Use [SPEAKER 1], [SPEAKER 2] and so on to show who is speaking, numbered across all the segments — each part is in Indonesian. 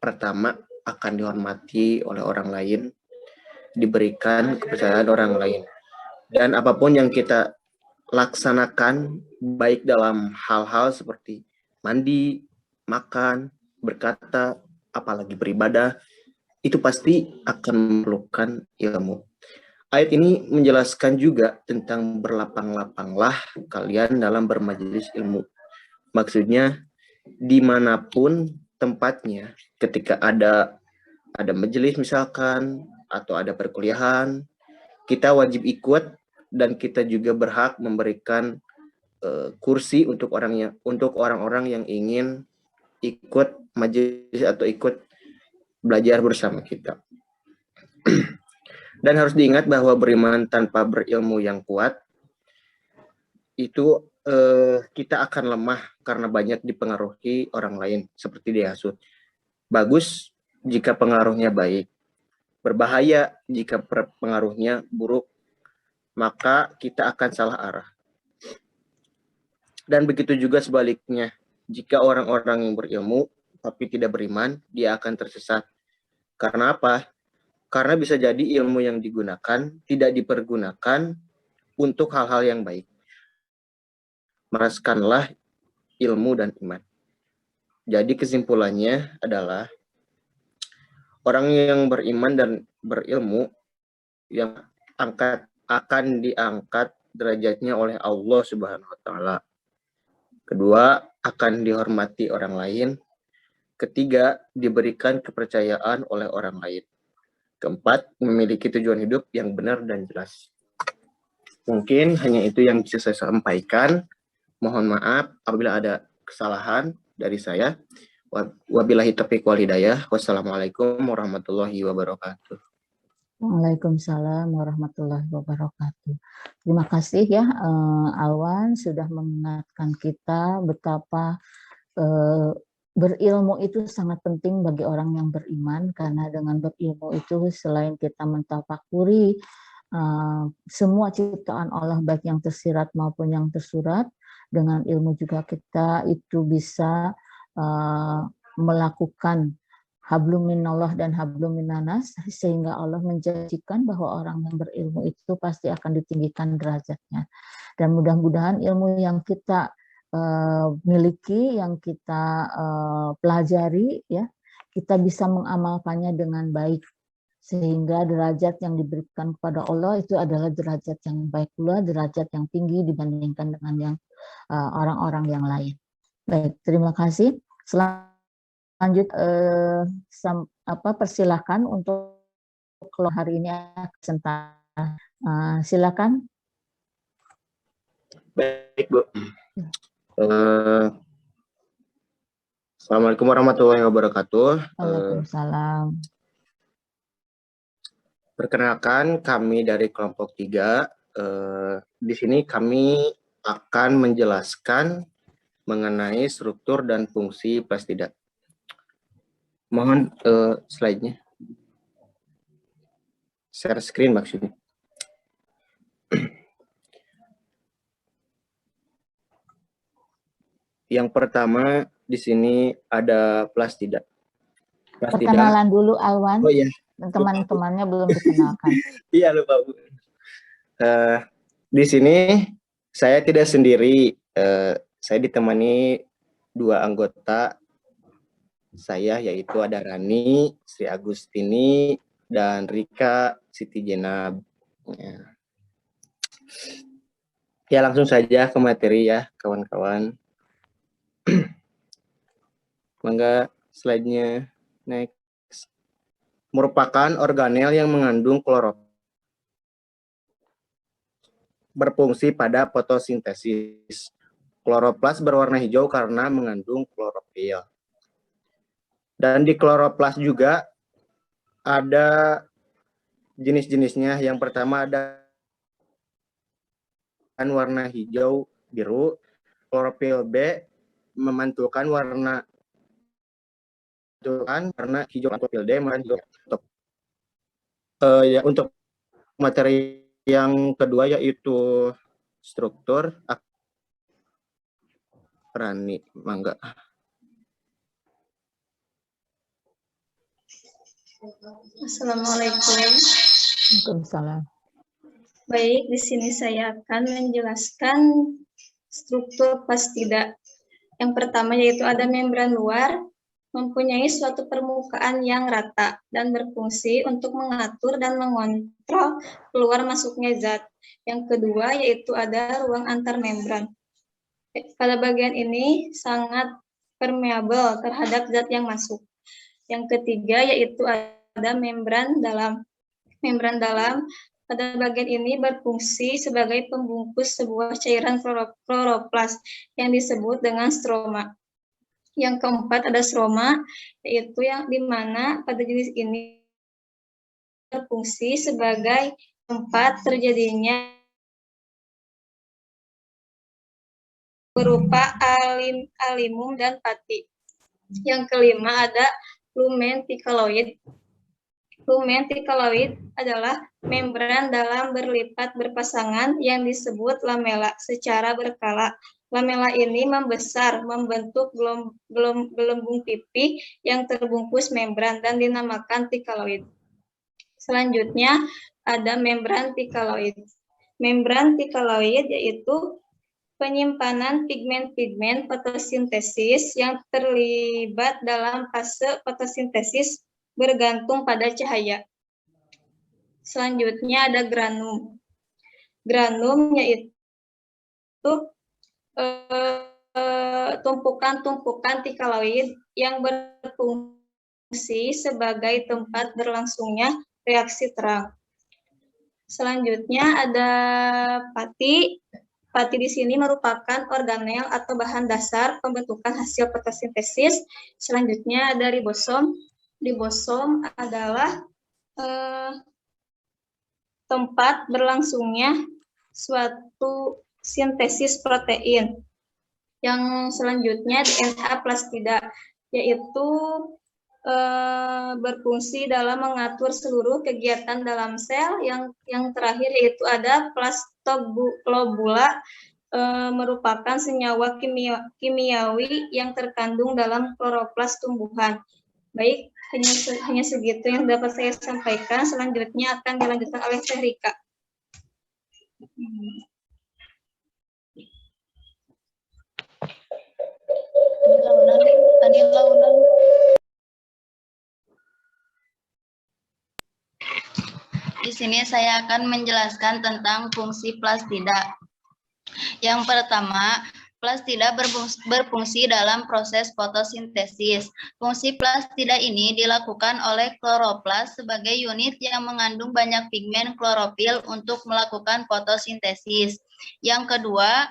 [SPEAKER 1] pertama akan dihormati oleh orang lain, diberikan kepercayaan orang lain. Dan apapun yang kita laksanakan, baik dalam hal-hal seperti mandi, makan, berkata, apalagi beribadah, itu pasti akan memerlukan ilmu. Ayat ini menjelaskan juga tentang berlapang-lapanglah kalian dalam bermajelis ilmu. Maksudnya, dimanapun tempatnya, ketika ada majelis misalkan, atau ada perkuliahan, kita wajib ikut dan kita juga berhak memberikan kursi untuk orang-orang yang ingin ikut majelis atau ikut belajar bersama kita. Dan harus diingat bahwa beriman tanpa berilmu yang kuat itu kita akan lemah karena banyak dipengaruhi orang lain seperti dihasut. Bagus jika pengaruhnya baik, berbahaya jika pengaruhnya buruk, maka kita akan salah arah. Dan begitu juga sebaliknya, jika orang-orang yang berilmu tapi tidak beriman, dia akan tersesat. Karena apa? Karena bisa jadi ilmu yang digunakan tidak dipergunakan untuk hal-hal yang baik. Meraskanlah ilmu dan iman. Jadi kesimpulannya adalah orang yang beriman dan berilmu yang akan diangkat derajatnya oleh Allah Subhanahu wa taala. Kedua, akan dihormati orang lain. Ketiga, diberikan kepercayaan oleh orang lain. Keempat, memiliki tujuan hidup yang benar dan jelas. Mungkin hanya itu yang bisa saya sampaikan. Mohon maaf apabila ada kesalahan dari saya. Wabillahi taufiq wal hidayah. Wassalamualaikum warahmatullahi wabarakatuh.
[SPEAKER 2] Waalaikumsalam warahmatullahi wabarakatuh. Terima kasih ya Alwan sudah mengingatkan kita betapa berilmu itu sangat penting bagi orang yang beriman, karena dengan berilmu itu selain kita mentafakuri semua ciptaan Allah baik yang tersirat maupun yang tersurat, dengan ilmu juga kita itu bisa melakukan hablum minallah dan hablum minanas, sehingga Allah menjanjikan bahwa orang yang berilmu itu pasti akan ditinggikan derajatnya. Dan mudah-mudahan ilmu yang kita miliki, yang kita pelajari, ya, kita bisa mengamalkannya dengan baik, sehingga derajat yang diberikan kepada Allah itu adalah derajat yang baik pula, derajat yang tinggi dibandingkan dengan yang orang-orang yang lain. Baik, terima kasih. Lanjut, persilahkan untuk keluar hari ini kesempatan. Silakan.
[SPEAKER 1] Baik, Bu. Assalamualaikum warahmatullahi wabarakatuh.
[SPEAKER 2] Waalaikumsalam.
[SPEAKER 1] Perkenalkan, kami dari kelompok 3. Di sini kami akan menjelaskan mengenai struktur dan fungsi plastida. Mohon slide-nya. Share screen maksudnya. Yang pertama di sini ada plastida.
[SPEAKER 2] Perkenalan dulu Alwan.
[SPEAKER 1] Oh iya.
[SPEAKER 2] Teman-temannya belum dikenalkan.
[SPEAKER 1] Iya, lupa, Bu. Di sini saya tidak sendiri. Saya ditemani 2 anggota saya, yaitu ada Rani, Sri Agustini, dan Rika Siti Jenab. Ya, langsung saja ke materi ya, kawan-kawan. Mangga slide-nya next. Merupakan organel yang mengandung klorofil, berfungsi pada fotosintesis. Kloroplas berwarna hijau karena mengandung klorofil. Dan di kloroplas juga ada jenis-jenisnya. Yang pertama ada warna hijau biru. Klorofil B memantulkan warna hijau, klorofil D memantulkan. Untuk materi yang kedua yaitu struktur. Rani, mangga.
[SPEAKER 3] Assalamualaikum.
[SPEAKER 2] Waalaikumsalam.
[SPEAKER 3] Baik, di sini saya akan menjelaskan struktur plastida. Yang pertama yaitu ada membran luar, mempunyai suatu permukaan yang rata dan berfungsi untuk mengatur dan mengontrol keluar masuknya zat. Yang kedua yaitu ada ruang antar membran. Pada bagian ini sangat permeabel terhadap zat yang masuk. Yang ketiga yaitu ada membran dalam. Membran dalam pada bagian ini berfungsi sebagai pembungkus sebuah cairan kloroplas yang disebut dengan stroma. Yang keempat ada stroma, yaitu yang dimana pada jenis ini berfungsi sebagai tempat terjadinya berupa alimum dan pati. Yang kelima ada lumen tikaloid. Lumen tikaloid adalah membran dalam berlipat berpasangan yang disebut lamela secara berkala. Lamela ini membesar, membentuk gelembung pipih yang terbungkus membran dan dinamakan tikaloid. Selanjutnya ada membran tikaloid. Membran tikaloid yaitu penyimpanan pigmen-pigmen fotosintesis yang terlibat dalam fase fotosintesis bergantung pada cahaya. Selanjutnya ada granum. Granum yaitu tumpukan-tumpukan tikaloid yang berfungsi sebagai tempat berlangsungnya reaksi terang. Selanjutnya ada pati. Pati di sini merupakan organel atau bahan dasar pembentukan hasil fotosintesis. Selanjutnya ada ribosom. Ribosom adalah tempat berlangsungnya suatu sintesis protein. Yang selanjutnya DNA plastida, yaitu berfungsi dalam mengatur seluruh kegiatan dalam sel. Yang terakhir yaitu ada plastoglobula, merupakan senyawa kimiawi yang terkandung dalam kloroplas tumbuhan. Baik, hanya segitu yang dapat saya sampaikan. Selanjutnya akan dilanjutkan oleh Teh Rika.
[SPEAKER 4] Di sini saya akan menjelaskan tentang fungsi plastida. Yang pertama, plastida berfungsi dalam proses fotosintesis. Fungsi plastida ini dilakukan oleh kloroplas sebagai unit yang mengandung banyak pigmen klorofil untuk melakukan fotosintesis. Yang kedua,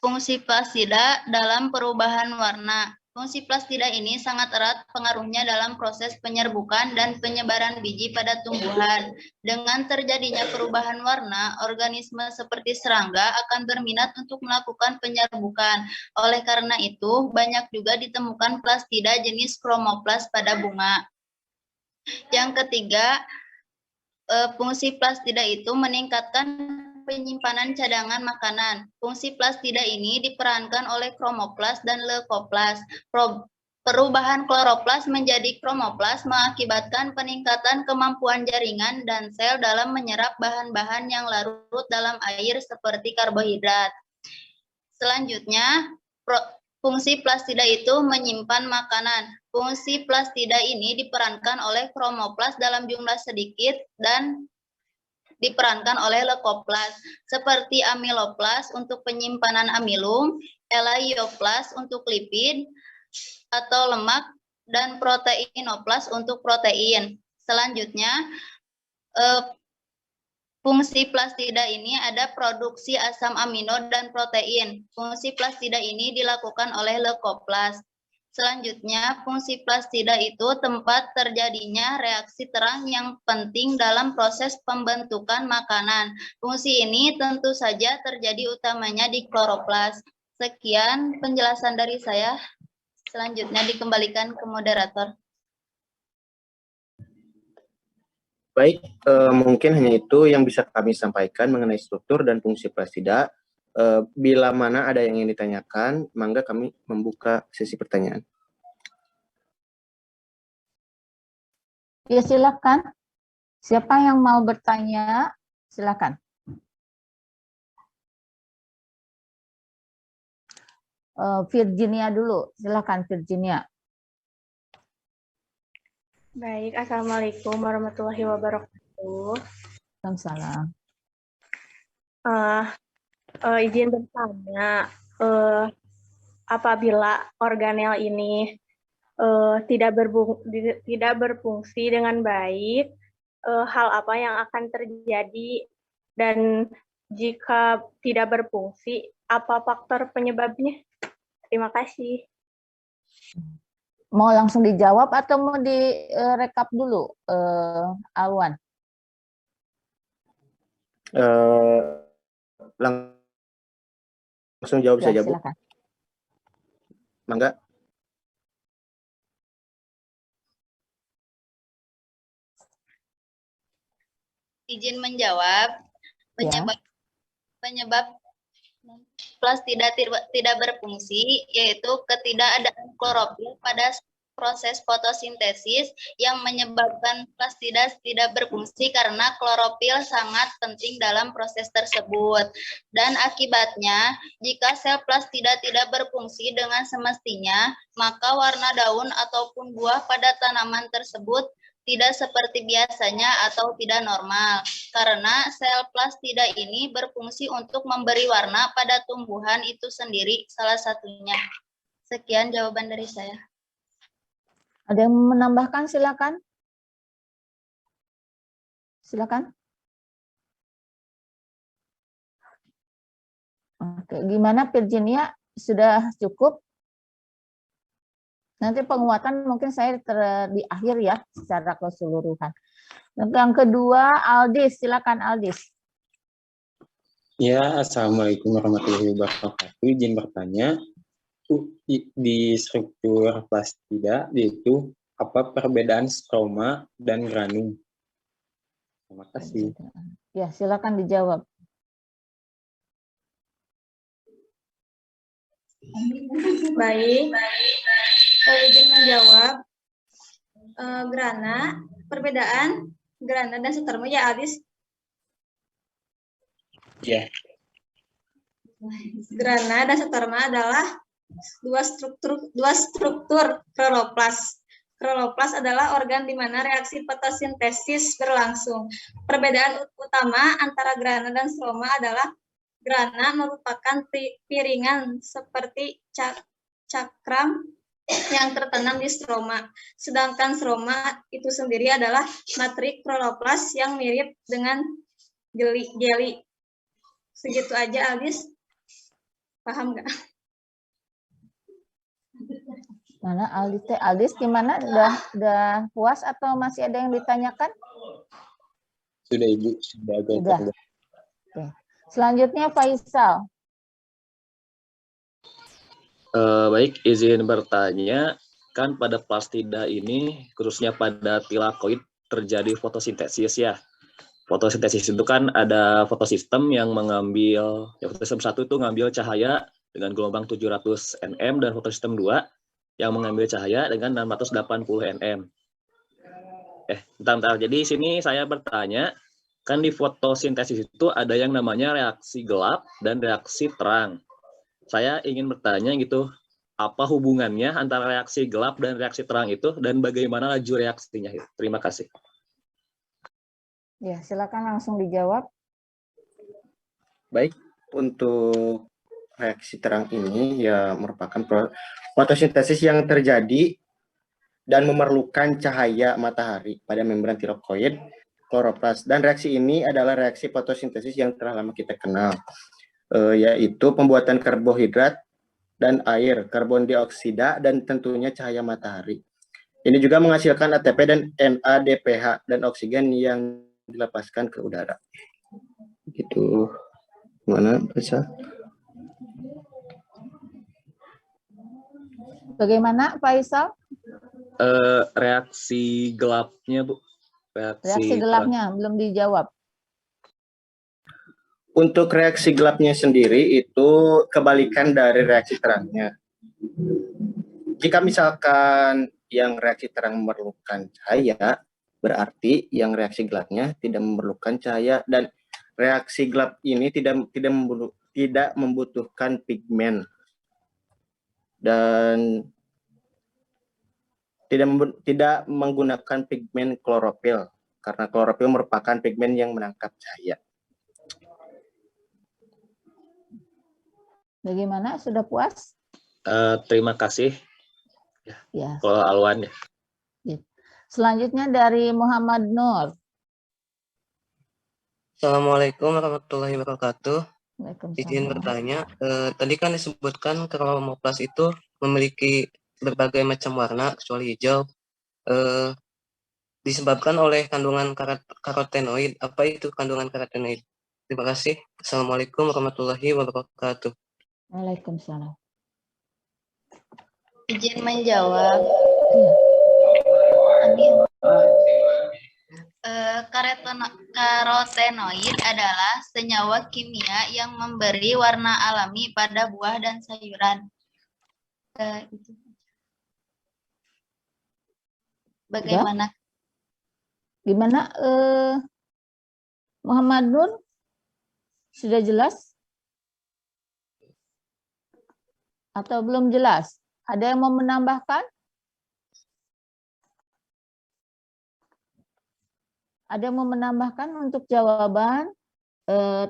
[SPEAKER 4] fungsi plastida dalam perubahan warna. Fungsi plastida ini sangat erat pengaruhnya dalam proses penyerbukan dan penyebaran biji pada tumbuhan. Dengan terjadinya perubahan warna, organisme seperti serangga akan berminat untuk melakukan penyerbukan. Oleh karena itu, banyak juga ditemukan plastida jenis kromoplas pada bunga. Yang ketiga, fungsi plastida itu meningkatkan penyimpanan cadangan makanan. Fungsi plastida ini diperankan oleh kromoplas dan leukoplas. Perubahan kloroplas menjadi kromoplas mengakibatkan peningkatan kemampuan jaringan dan sel dalam menyerap bahan-bahan yang larut dalam air seperti karbohidrat. Selanjutnya, fungsi plastida itu menyimpan makanan. Fungsi plastida ini diperankan oleh kromoplas dalam jumlah sedikit dan diperankan oleh leukoplas, seperti amiloplas untuk penyimpanan amilum, elaioplas untuk lipid atau lemak, dan proteinoplas untuk protein. Selanjutnya, fungsi plastida ini ada produksi asam amino dan protein. Fungsi plastida ini dilakukan oleh leukoplas. Selanjutnya, fungsi plastida itu tempat terjadinya reaksi terang yang penting dalam proses pembentukan makanan. Fungsi ini tentu saja terjadi utamanya di kloroplas. Sekian penjelasan dari saya. Selanjutnya dikembalikan ke moderator.
[SPEAKER 1] Baik, mungkin hanya itu yang bisa kami sampaikan mengenai struktur dan fungsi plastida. Bila mana ada yang ingin ditanyakan, mangga kami membuka sesi pertanyaan.
[SPEAKER 2] Ya, silakan. Siapa yang mau bertanya? Silakan. Virginia dulu. Silakan Virginia.
[SPEAKER 5] Baik, Assalamualaikum warahmatullahi wabarakatuh.
[SPEAKER 2] Waalaikumsalam.
[SPEAKER 5] Izin bertanya, apabila organel ini tidak berfungsi dengan baik, hal apa yang akan terjadi, dan jika tidak berfungsi, apa faktor penyebabnya? Terima kasih.
[SPEAKER 2] Mau langsung dijawab atau mau direkap dulu, Alwan?
[SPEAKER 1] Langsung jawab
[SPEAKER 2] Ya,
[SPEAKER 1] saja, Bu.
[SPEAKER 2] silakan.
[SPEAKER 1] Mangga.
[SPEAKER 4] Izin menjawab. Penyebab plus tidak berfungsi yaitu ketidakadaan klorofil pada proses fotosintesis yang menyebabkan plastida tidak berfungsi karena klorofil sangat penting dalam proses tersebut. Dan akibatnya, jika sel plastida tidak berfungsi dengan semestinya, maka warna daun ataupun buah pada tanaman tersebut tidak seperti biasanya atau tidak normal. Karena sel plastida ini berfungsi untuk memberi warna pada tumbuhan itu sendiri, salah satunya. Sekian jawaban dari saya.
[SPEAKER 2] Ada yang menambahkan? Silakan. Silakan. Oke, gimana Virginia? Sudah cukup? Nanti penguatan mungkin saya di akhir ya, secara keseluruhan. Yang kedua, Aldis. Silakan Aldis.
[SPEAKER 6] Ya, Assalamualaikum warahmatullahi wabarakatuh. Izin bertanya, di struktur plastida yaitu apa perbedaan stroma dan granum? Terima kasih.
[SPEAKER 2] Ya, silakan dijawab.
[SPEAKER 3] Baik, izin menjawab. Grana, perbedaan grana dan stroma ya, Aldis?
[SPEAKER 6] Ya.
[SPEAKER 3] Grana dan stroma adalah dua struktur kloroplas. Kloroplas adalah organ di mana reaksi fotosintesis berlangsung. Perbedaan utama antara grana dan stroma adalah grana merupakan piringan seperti cakram yang tertanam di stroma. Sedangkan stroma itu sendiri adalah materi kloroplas yang mirip dengan jeli. Segitu aja, Aldis. Paham nggak?
[SPEAKER 2] Mana Aldis gimana? Udah puas atau masih ada yang ditanyakan?
[SPEAKER 6] Sudah Ibu, sudah agak
[SPEAKER 2] Sudah. Oke. Selanjutnya Faisal.
[SPEAKER 7] Baik, izin bertanya, kan pada plastida ini, khususnya pada tilakoid, terjadi fotosintesis ya. Fotosintesis itu kan ada fotosistem yang mengambil, ya fotosistem 1 itu ngambil cahaya dengan gelombang 700 nm, dan fotosistem 2 yang mengambil cahaya dengan 680 nm. Bentar. Jadi sini saya bertanya, kan di fotosintesis itu ada yang namanya reaksi gelap dan reaksi terang. Saya ingin bertanya gitu, apa hubungannya antara reaksi gelap dan reaksi terang itu, dan bagaimana laju reaksinya? Terima kasih.
[SPEAKER 2] Ya, silakan langsung dijawab.
[SPEAKER 1] Baik, untuk reaksi terang ini ya merupakan fotosintesis yang terjadi dan memerlukan cahaya matahari pada membran tilakoid kloroplas. Dan reaksi ini adalah reaksi fotosintesis yang telah lama kita kenal, yaitu pembuatan karbohidrat dan air, karbon dioksida, dan tentunya cahaya matahari. Ini juga menghasilkan ATP dan NADPH dan oksigen yang dilepaskan ke udara. Gitu. Mana bisa?
[SPEAKER 2] Bagaimana Faisal?
[SPEAKER 7] Reaksi gelapnya, Bu.
[SPEAKER 2] Reaksi gelapnya belum dijawab.
[SPEAKER 1] Untuk reaksi gelapnya sendiri itu kebalikan dari reaksi terangnya. Jika misalkan yang reaksi terang memerlukan cahaya, Berarti yang reaksi gelapnya tidak memerlukan cahaya dan reaksi gelap ini tidak membutuhkan pigmen dan tidak menggunakan pigmen klorofil karena klorofil merupakan pigmen yang menangkap cahaya.
[SPEAKER 2] Bagaimana? Sudah puas?
[SPEAKER 7] Terima kasih.
[SPEAKER 2] Ya.
[SPEAKER 7] Kalau Alwan ya.
[SPEAKER 2] Selanjutnya dari Muhammad Nur.
[SPEAKER 8] Assalamualaikum warahmatullahi wabarakatuh.
[SPEAKER 2] Waalaikumsalam.
[SPEAKER 8] Izin bertanya, tadi kan disebutkan kromoplas itu memiliki berbagai macam warna kecuali hijau. Disebabkan oleh kandungan karotenoid. Apa itu kandungan karotenoid? Terima kasih. Assalamualaikum warahmatullahi wabarakatuh.
[SPEAKER 2] Waalaikumsalam.
[SPEAKER 4] Izin menjawab. Karotenoid adalah senyawa kimia yang memberi warna alami pada buah dan sayuran. Bagaimana?
[SPEAKER 2] Gimana Muhammad Nur? Sudah jelas? Atau belum jelas? Ada yang mau menambahkan? Ada yang mau menambahkan untuk jawaban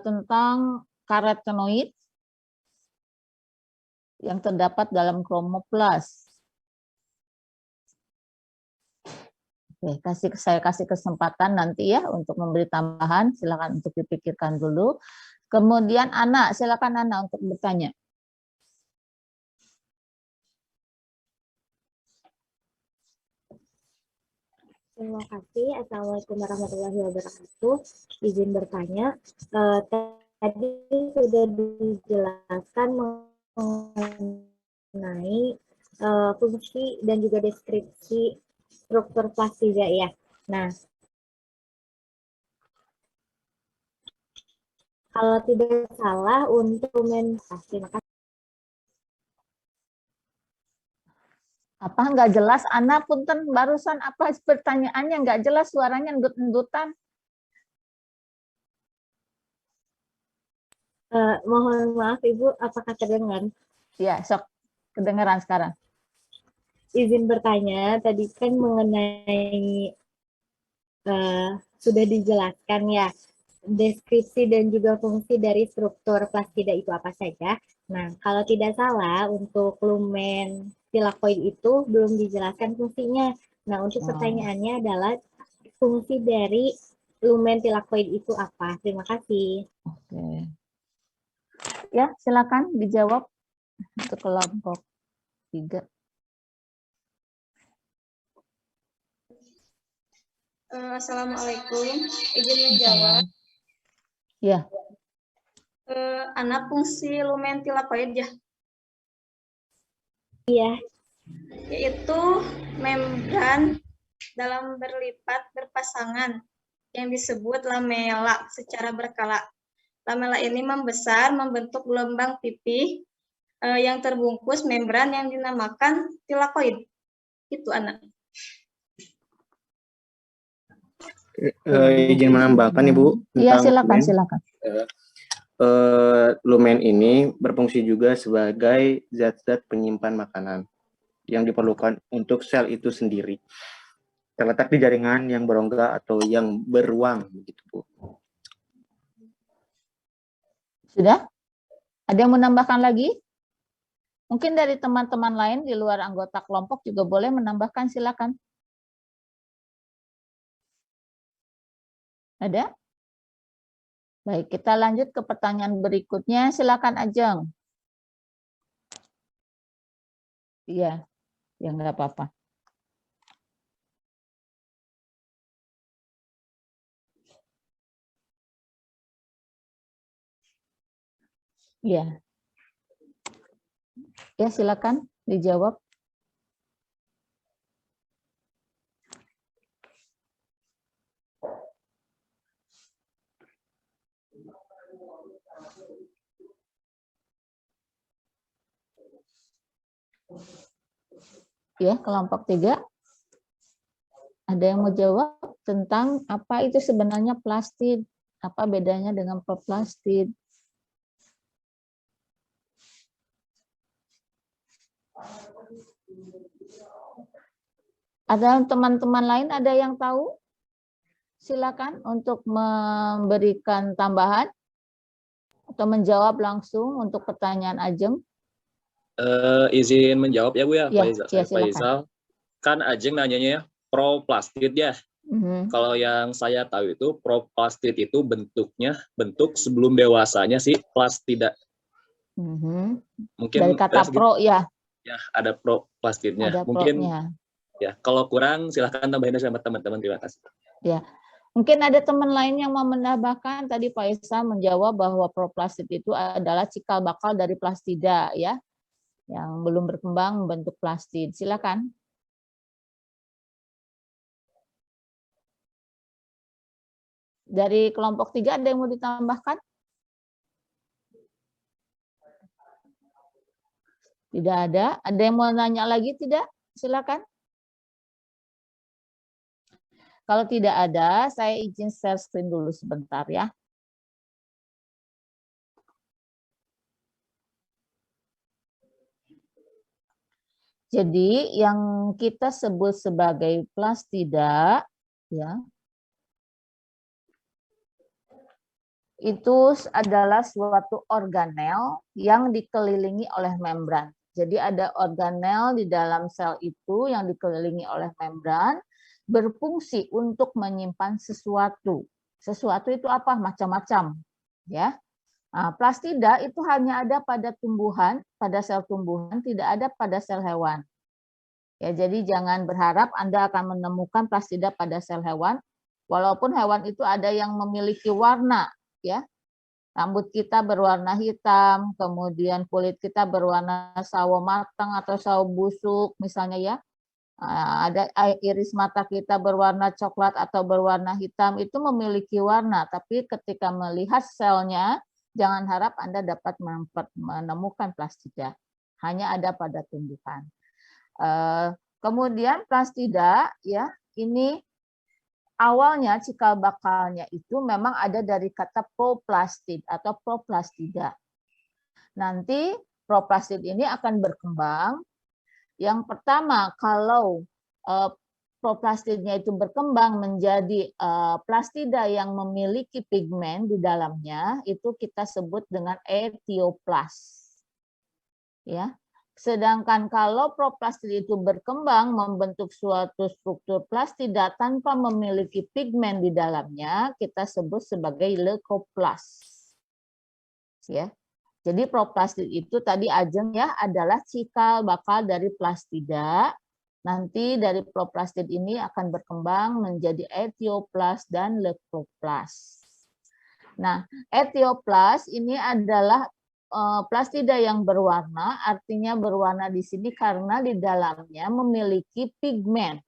[SPEAKER 2] tentang karotenoid yang terdapat dalam kromoplas? Oke, saya kasih kesempatan nanti ya untuk memberi tambahan. Silakan untuk dipikirkan dulu. Kemudian Ana, silakan Ana untuk bertanya.
[SPEAKER 9] Terima kasih. Assalamualaikum warahmatullahi wabarakatuh. Izin bertanya, tadi sudah dijelaskan mengenai fungsi dan juga deskripsi struktur plastida ya. Nah, kalau tidak salah untuk terima kasih.
[SPEAKER 2] Apa nggak jelas? Ana punten barusan apa pertanyaannya nggak jelas, suaranya endut-endutan.
[SPEAKER 9] Mohon maaf Ibu, apakah terdengar?
[SPEAKER 2] Ya, sok kedengaran sekarang.
[SPEAKER 9] Izin bertanya, tadi kan mengenai sudah dijelaskan ya deskripsi dan juga fungsi dari struktur plastida itu apa saja. Nah, kalau tidak salah untuk lumen tilakoid itu belum dijelaskan fungsinya. Nah, untuk pertanyaannya adalah fungsi dari lumen tilakoid itu apa? Terima kasih.
[SPEAKER 2] Oke. Ya, silakan dijawab untuk kelompok 3.
[SPEAKER 3] Assalamualaikum, izin menjawab.
[SPEAKER 2] Ya.
[SPEAKER 3] Anak fungsi lumen tilakoid ya?
[SPEAKER 9] Iya.
[SPEAKER 3] Yaitu membran dalam berlipat berpasangan yang disebut lamela secara berkala. Lamela ini membesar membentuk gelombang pipih yang terbungkus membran yang dinamakan tilakoid. Itu Anak.
[SPEAKER 1] Izin menambahkan Ibu.
[SPEAKER 2] Iya, silakan, silakan.
[SPEAKER 1] Lumen ini berfungsi juga sebagai zat-zat penyimpan makanan yang diperlukan untuk sel itu sendiri. Terletak di jaringan yang berongga atau yang beruang, begitu Bu.
[SPEAKER 2] Sudah? Ada yang menambahkan lagi? Mungkin dari teman-teman lain di luar anggota kelompok juga boleh menambahkan, silakan. Ada? Baik, kita lanjut ke pertanyaan berikutnya. Silakan Ajeng. Iya, ya nggak apa-apa. Iya. Ya, silakan dijawab. Ya, kelompok 3. Ada yang mau jawab? tentang apa itu sebenarnya plastid, apa bedanya dengan proplastid. Ada teman-teman lain ada yang tahu? Silakan untuk memberikan tambahan atau menjawab langsung untuk pertanyaan Ajeng.
[SPEAKER 7] Izin menjawab ya Bu ya,
[SPEAKER 2] Ya,
[SPEAKER 7] Faisal.
[SPEAKER 2] ya, silakan.
[SPEAKER 7] Faisal. Kan Ajeng nanyanya ya, proplastid ya. Kalau yang saya tahu itu proplastid itu bentuknya bentuk sebelum dewasanya si plastida. Mungkin
[SPEAKER 2] dari kata pro ya.
[SPEAKER 7] Ya, ada proplastidnya.
[SPEAKER 2] Ada
[SPEAKER 7] Mungkin
[SPEAKER 2] pro-nya.
[SPEAKER 7] ya, kalau kurang silahkan tambahin sama teman-teman. Terima kasih.
[SPEAKER 2] Ya. Mungkin ada teman lain yang mau menambahkan. Tadi Pak Isa menjawab bahwa proplastid itu adalah cikal bakal dari plastida ya, yang belum berkembang membentuk plastid. Silakan. Dari kelompok 3 ada yang mau ditambahkan? Tidak ada. Ada yang mau nanya lagi? Tidak? Silakan. Kalau tidak ada, saya izin share screen dulu sebentar ya. Jadi yang kita sebut sebagai plastida ya, itu adalah suatu organel yang dikelilingi oleh membran. Jadi ada organel di dalam sel itu yang dikelilingi oleh membran, berfungsi untuk menyimpan sesuatu. Sesuatu itu apa? Macam-macam, ya. Nah, plastida itu hanya ada pada tumbuhan, pada sel tumbuhan, tidak ada pada sel hewan. Ya, jadi jangan berharap Anda akan menemukan plastida pada sel hewan, walaupun hewan itu ada yang memiliki warna, ya. Rambut kita berwarna hitam, kemudian kulit kita berwarna sawo matang atau sawo busuk, misalnya ya. Ada iris mata kita berwarna coklat atau berwarna hitam, itu memiliki warna, tapi ketika melihat selnya, jangan harap Anda dapat menemukan plastida. Hanya ada pada tumbuhan. Kemudian plastida, ya, ini awalnya cikal bakalnya itu memang ada dari kata proplastid atau proplastida. Nanti proplastid ini akan berkembang. Yang pertama, kalau proplastidnya itu berkembang menjadi plastida yang memiliki pigmen di dalamnya, itu kita sebut dengan etioplas. Ya. Sedangkan kalau proplastid itu berkembang membentuk suatu struktur plastida tanpa memiliki pigmen di dalamnya, kita sebut sebagai leukoplas. Ya. Jadi proplastid itu tadi Ajeng ya adalah cikal bakal dari plastida. Nanti dari proplastid ini akan berkembang menjadi etioplas dan leukoplas. Nah, etioplas ini adalah plastida yang berwarna, artinya berwarna di sini karena di dalamnya memiliki pigmen.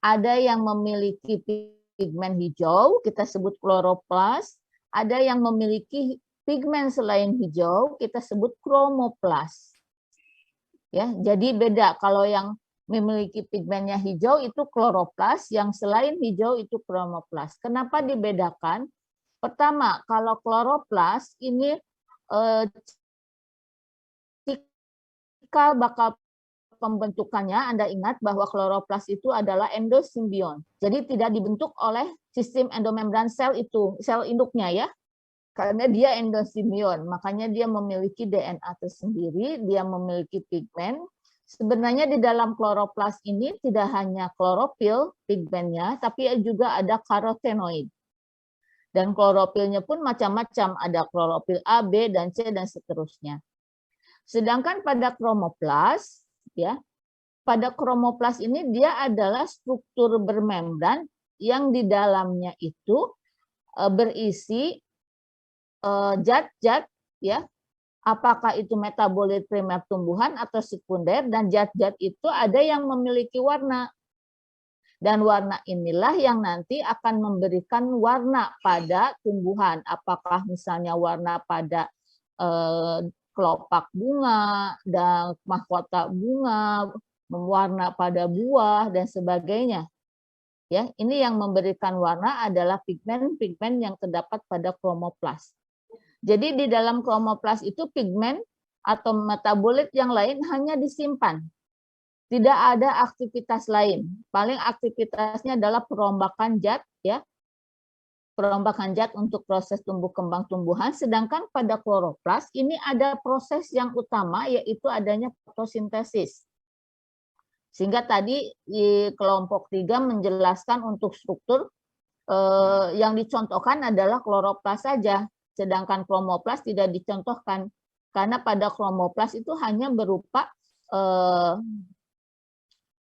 [SPEAKER 2] Ada yang memiliki pigmen hijau, kita sebut kloroplas. Ada yang memiliki pigmen selain hijau, kita sebut kromoplas. Ya, jadi beda. Kalau yang memiliki pigmennya hijau itu kloroplas, yang selain hijau itu kromoplas. Kenapa dibedakan? Pertama, kalau kloroplas ini cikal bakal pembentukannya, Anda ingat bahwa kloroplas itu adalah endosimbion. Jadi tidak dibentuk oleh sistem endomembran sel itu, sel induknya ya. Karena dia endosimbion, makanya dia memiliki DNA tersendiri, dia memiliki pigmen. Sebenarnya di dalam kloroplas ini tidak hanya klorofil pigmennya, tapi juga ada karotenoid. Dan klorofilnya pun macam-macam, ada klorofil A, B, dan C, dan seterusnya. Sedangkan pada kromoplas, ya, pada kromoplas ini dia adalah struktur bermembran yang di dalamnya itu berisi zat-zat, ya, apakah itu metabolit primer tumbuhan atau sekunder, dan zat-zat itu ada yang memiliki warna. Dan warna inilah yang nanti akan memberikan warna pada tumbuhan. Apakah misalnya warna pada kelopak bunga, dan mahkota bunga, warna pada buah, dan sebagainya. Ya, ini yang memberikan warna adalah pigmen-pigmen yang terdapat pada kromoplas. Jadi di dalam kromoplas itu pigmen atau metabolit yang lain hanya disimpan. Tidak ada aktivitas lain. Paling aktivitasnya adalah perombakan zat, ya. Perombakan zat untuk proses tumbuh kembang tumbuhan, sedangkan pada kloroplas ini ada proses yang utama, yaitu adanya fotosintesis. Sehingga tadi di kelompok 3 menjelaskan untuk struktur yang dicontohkan adalah kloroplas saja, sedangkan kromoplas tidak dicontohkan karena pada kromoplas itu hanya berupa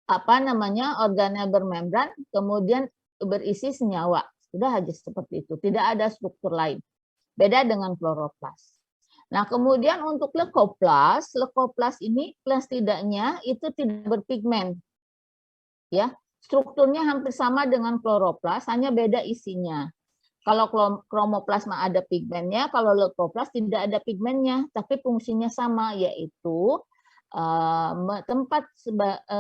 [SPEAKER 2] organel bermembran kemudian berisi senyawa. Sudah aja seperti itu, tidak ada struktur lain. Beda dengan kloroplas. Nah, kemudian untuk leukoplas ini plastidanya itu tidak berpigmen. Ya, strukturnya hampir sama dengan kloroplas, hanya beda isinya. Kalau kromoplasma ada pigmennya, kalau leukoplas tidak ada pigmennya, tapi fungsinya sama, yaitu tempat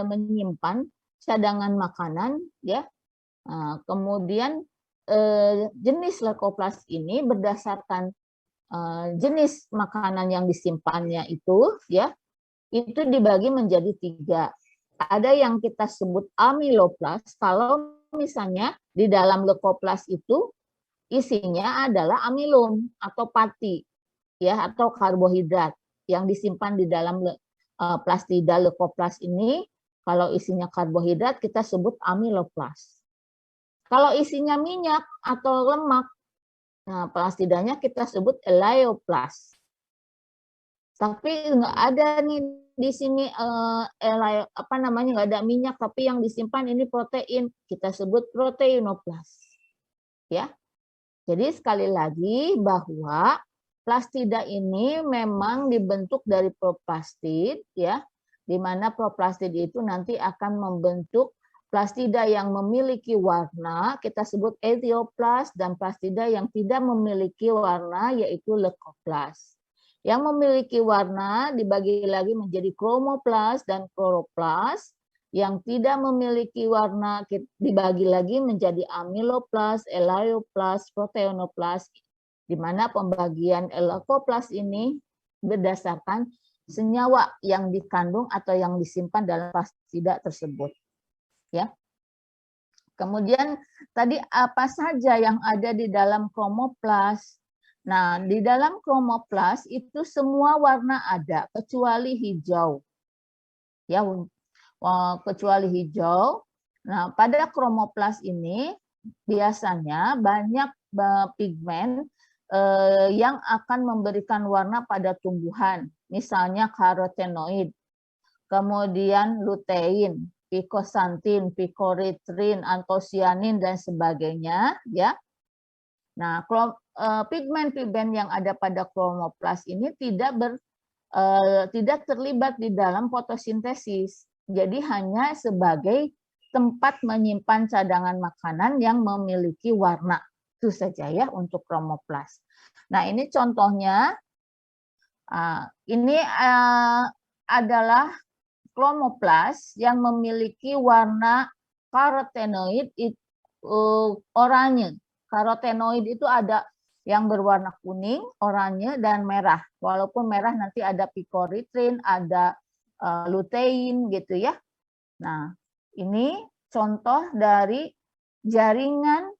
[SPEAKER 2] menyimpan cadangan makanan, ya. Kemudian jenis leukoplas ini berdasarkan jenis makanan yang disimpannya itu, ya, itu dibagi menjadi 3. Ada yang kita sebut amiloplas. Kalau misalnya di dalam leukoplas itu isinya adalah amilum atau pati, ya, atau karbohidrat yang disimpan di dalam plastida leukoplas ini. Kalau isinya karbohidrat kita sebut amiloplas. Kalau isinya minyak atau lemak, nah, plastidanya kita sebut elaioplas. Tapi nggak ada nih di sini nggak ada minyak, tapi yang disimpan ini protein, kita sebut proteinoplas. Ya. Jadi sekali lagi bahwa plastida ini memang dibentuk dari proplastid, ya, di mana proplastid itu nanti akan membentuk plastida yang memiliki warna, kita sebut etioplas, dan plastida yang tidak memiliki warna, yaitu leukoplas. Yang memiliki warna dibagi lagi menjadi kromoplas dan kloroplas. Yang tidak memiliki warna dibagi lagi menjadi amiloplas, elaioplas, proteinoplas, di mana pembagian leukoplas ini berdasarkan senyawa yang dikandung atau yang disimpan dalam plastida tersebut. Ya. Kemudian tadi apa saja yang ada di dalam kromoplas? Nah, di dalam kromoplas itu semua warna ada kecuali hijau. Ya, kecuali hijau. Nah, pada kromoplas ini biasanya banyak pigmen yang akan memberikan warna pada tumbuhan. Misalnya karotenoid, kemudian lutein, pikosantin, pikoritrin, antosianin, dan sebagainya, ya. Nah, pigmen-pigmen yang ada pada kromoplas ini tidak terlibat di dalam fotosintesis. Jadi hanya sebagai tempat menyimpan cadangan makanan yang memiliki warna. Itu saja ya untuk kromoplas. Nah, ini contohnya. Ini adalah kromoplas yang memiliki warna karotenoid oranye. Karotenoid itu ada yang berwarna kuning, oranye, dan merah. Walaupun merah nanti ada pikoritrin, ada lutein gitu ya. Nah, ini contoh dari jaringan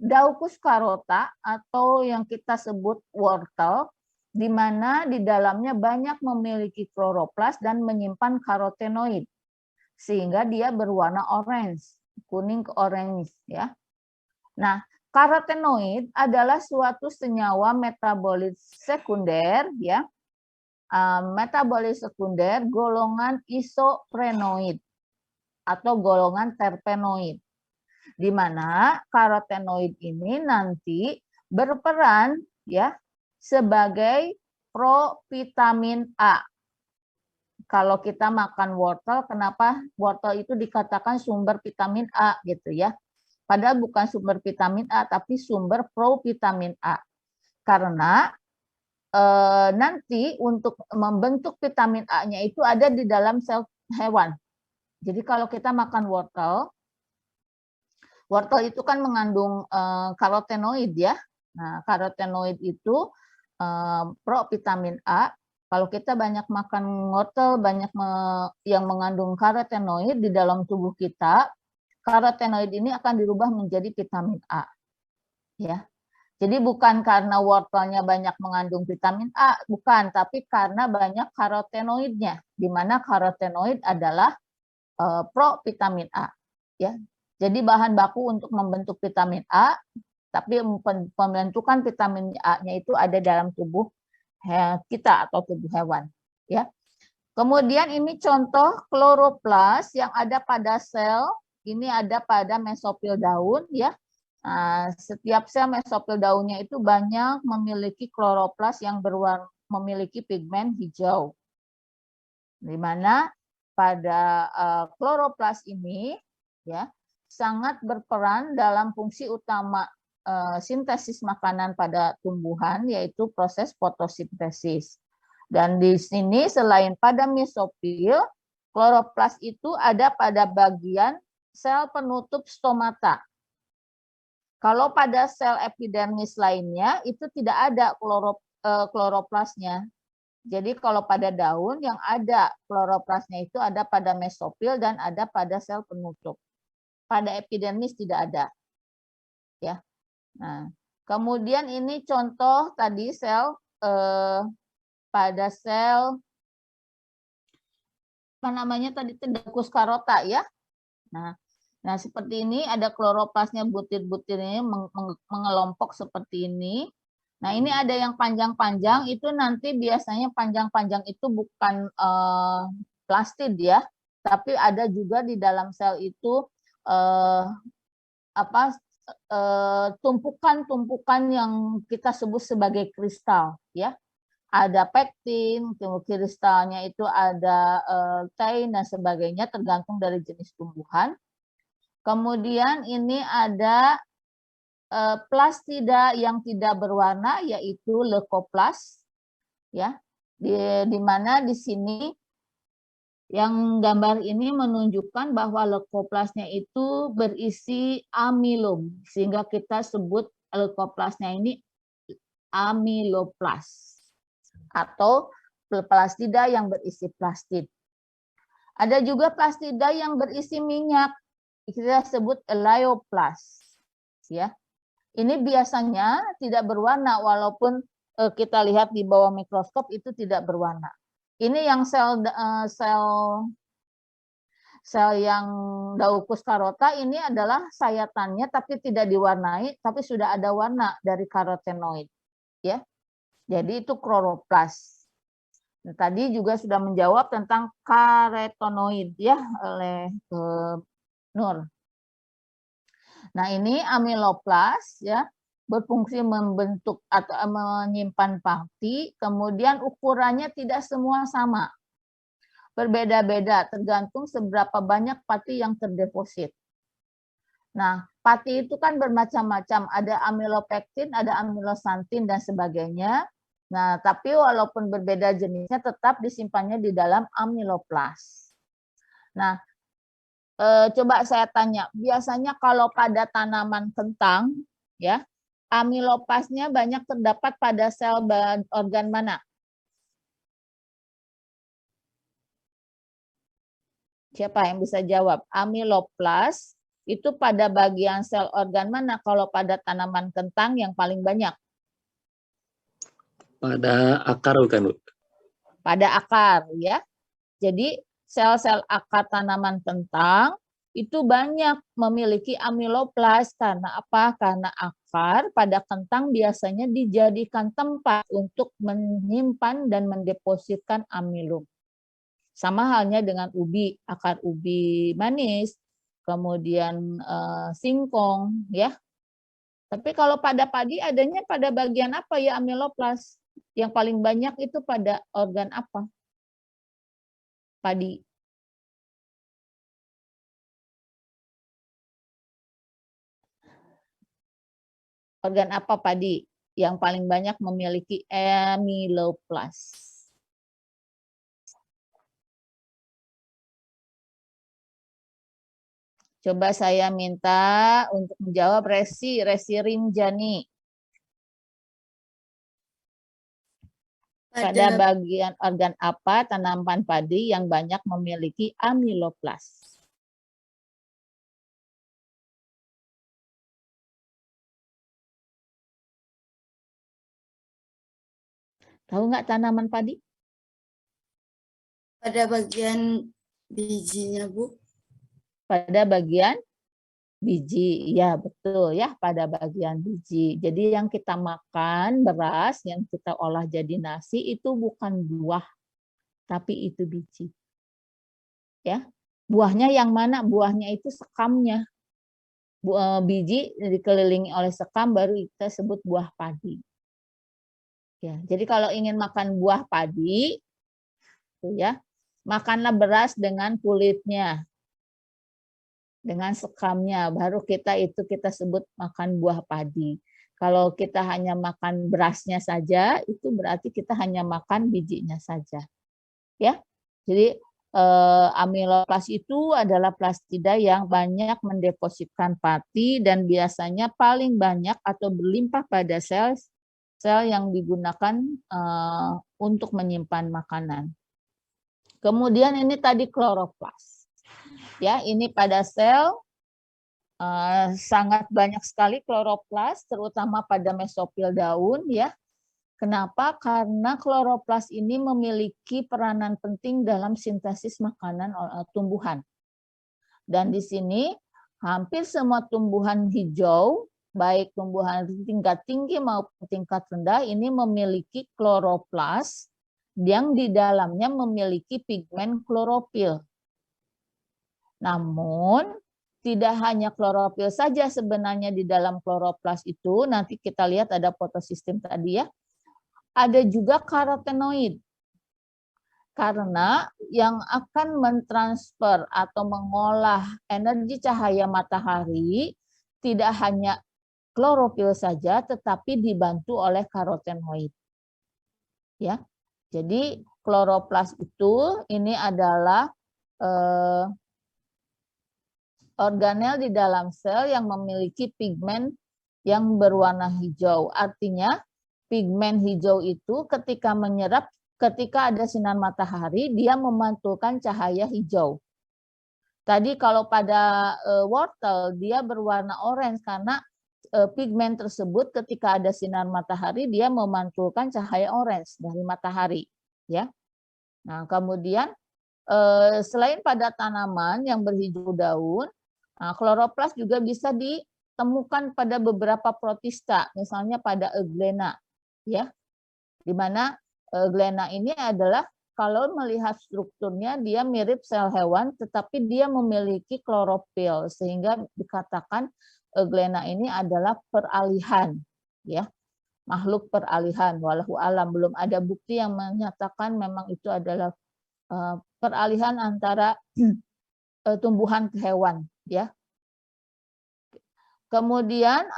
[SPEAKER 2] Daucus carota atau yang kita sebut wortel, di mana di dalamnya banyak memiliki kloroplas dan menyimpan karotenoid, sehingga dia berwarna orange, kuning ke orange ya. Nah, karotenoid adalah suatu senyawa metabolit sekunder ya. Metabolit sekunder golongan isoprenoid atau golongan terpenoid, di mana karotenoid ini nanti berperan ya sebagai provitamin A. Kalau kita makan wortel, kenapa wortel itu dikatakan sumber vitamin A gitu ya? Padahal bukan sumber vitamin A, tapi sumber provitamin A. Karena nanti untuk membentuk vitamin A-nya itu ada di dalam sel hewan. Jadi kalau kita makan wortel, Wortel itu kan mengandung karotenoid ya. Nah, karotenoid itu provitamin A. Kalau kita banyak makan wortel, banyak yang mengandung karotenoid di dalam tubuh kita, karotenoid ini akan dirubah menjadi vitamin A. Ya. Jadi bukan karena wortelnya banyak mengandung vitamin A, bukan, tapi karena banyak karotenoidnya, di mana karotenoid adalah provitamin A. Ya. Jadi bahan baku untuk membentuk vitamin A, tapi pembentukan vitamin A-nya itu ada dalam tubuh kita atau tubuh hewan. Ya. Kemudian ini contoh kloroplas yang ada pada sel, ini ada pada mesofil daun. Ya. Nah, setiap sel mesofil daunnya itu banyak memiliki kloroplas yang memiliki pigmen hijau. Di mana pada kloroplas ini ya sangat berperan dalam fungsi utama sintesis makanan pada tumbuhan, yaitu proses fotosintesis. Dan di sini selain pada mesofil, kloroplas itu ada pada bagian sel penutup stomata. Kalau pada sel epidermis lainnya itu tidak ada kloroplasnya. Jadi kalau pada daun yang ada kloroplasnya itu ada pada mesofil dan ada pada sel penutup. Pada epidermis tidak ada. Ya. Nah, kemudian ini contoh tadi sel pada sel apa namanya tadi Tendacus carota ya. Nah, seperti ini ada kloroplasnya, butir-butirnya mengelompok seperti ini. Nah, ini ada yang panjang-panjang, itu nanti biasanya panjang-panjang itu bukan plastid ya, tapi ada juga di dalam sel itu tumpukan-tumpukan yang kita sebut sebagai kristal ya. Ada pektin, kristalnya itu ada tein dan sebagainya tergantung dari jenis tumbuhan. Kemudian ini ada plastida yang tidak berwarna yaitu leukoplas ya. Di mana di sini yang gambar ini menunjukkan bahwa leukoplasnya itu berisi amilum, sehingga kita sebut leukoplasnya ini amiloplas atau plastida yang berisi plastid. Ada juga plastida yang berisi minyak, kita sebut leioplas. Ya, ini biasanya tidak berwarna, walaupun kita lihat di bawah mikroskop itu tidak berwarna. Ini yang sel yang Daucus carota ini adalah sayatannya tapi tidak diwarnai, tapi sudah ada warna dari karotenoid. Ya, jadi itu kloroplas. Nah, tadi juga sudah menjawab tentang karotenoid ya oleh Nur. Nah, ini amiloplas ya, berfungsi membentuk atau menyimpan pati, kemudian ukurannya tidak semua sama. Berbeda-beda tergantung seberapa banyak pati yang terdeposit. Nah, pati itu kan bermacam-macam, ada amilopektin, ada amilosantin dan sebagainya. Nah, tapi walaupun berbeda jenisnya tetap disimpannya di dalam amiloplas. Nah, coba saya tanya, biasanya kalau pada tanaman kentang, ya, amiloplasnya banyak terdapat pada sel organ mana? Siapa yang bisa jawab? Amiloplas itu pada bagian sel organ mana kalau pada tanaman kentang yang paling banyak?
[SPEAKER 7] Pada akar bukan, Bu?
[SPEAKER 2] Pada akar, ya. Jadi sel-sel akar tanaman kentang itu banyak memiliki amiloplas. Karena apa? Karena akar pada kentang biasanya dijadikan tempat untuk menyimpan dan mendepositkan amilum. Sama halnya dengan ubi, akar ubi manis, kemudian singkong, ya. Tapi kalau pada padi adanya pada bagian apa ya amiloplas? Yang paling banyak itu pada organ apa? Padi. Organ apa padi yang paling banyak memiliki amiloplas? Coba saya minta untuk menjawab Resi Rinjani. Pada bagian organ apa tanaman padi yang banyak memiliki amiloplas? Tahu nggak tanaman padi?
[SPEAKER 10] Pada bagian bijinya, Bu.
[SPEAKER 2] Pada bagian biji, ya betul ya, pada bagian biji. Jadi yang kita makan, beras, yang kita olah jadi nasi itu bukan buah, tapi itu biji. Ya, buahnya yang mana? Buahnya itu sekamnya. Biji dikelilingi oleh sekam baru kita sebut buah padi. Ya, jadi kalau ingin makan buah padi, ya, makanlah beras dengan kulitnya, dengan sekamnya, baru kita sebut makan buah padi. Kalau kita hanya makan berasnya saja, itu berarti kita hanya makan bijinya saja. Ya, jadi amiloplas itu adalah plastida yang banyak mendepositkan pati dan biasanya paling banyak atau berlimpah pada sel yang digunakan untuk menyimpan makanan. Kemudian ini tadi kloroplas. Ya, ini pada sel sangat banyak sekali kloroplas, terutama pada mesofil daun ya. Kenapa? Karena kloroplas ini memiliki peranan penting dalam sintesis makanan tumbuhan. Dan di sini hampir semua tumbuhan hijau, baik tumbuhan tingkat tinggi maupun tingkat rendah, ini memiliki kloroplas yang di dalamnya memiliki pigmen klorofil. Namun, tidak hanya klorofil saja sebenarnya di dalam kloroplas itu, nanti kita lihat ada fotosistem tadi ya, ada juga karotenoid. Karena yang akan mentransfer atau mengolah energi cahaya matahari tidak hanya klorofil saja, tetapi dibantu oleh karotenoid. Ya, jadi kloroplas itu ini adalah organel di dalam sel yang memiliki pigmen yang berwarna hijau. Artinya pigmen hijau itu ketika menyerap, ketika ada sinar matahari, dia memantulkan cahaya hijau. Tadi kalau pada wortel, dia berwarna orange karena pigmen tersebut ketika ada sinar matahari, dia memantulkan cahaya orange dari matahari. Ya. Nah, kemudian selain pada tanaman yang berhijau daun, kloroplas juga bisa ditemukan pada beberapa protista, misalnya pada Euglena. Ya, di mana Euglena ini adalah kalau melihat strukturnya dia mirip sel hewan, tetapi dia memiliki klorofil sehingga dikatakan Euglena ini adalah peralihan, ya, makhluk peralihan. Wallahu alam, belum ada bukti yang menyatakan memang itu adalah peralihan antara tumbuhan ke hewan, ya. Kemudian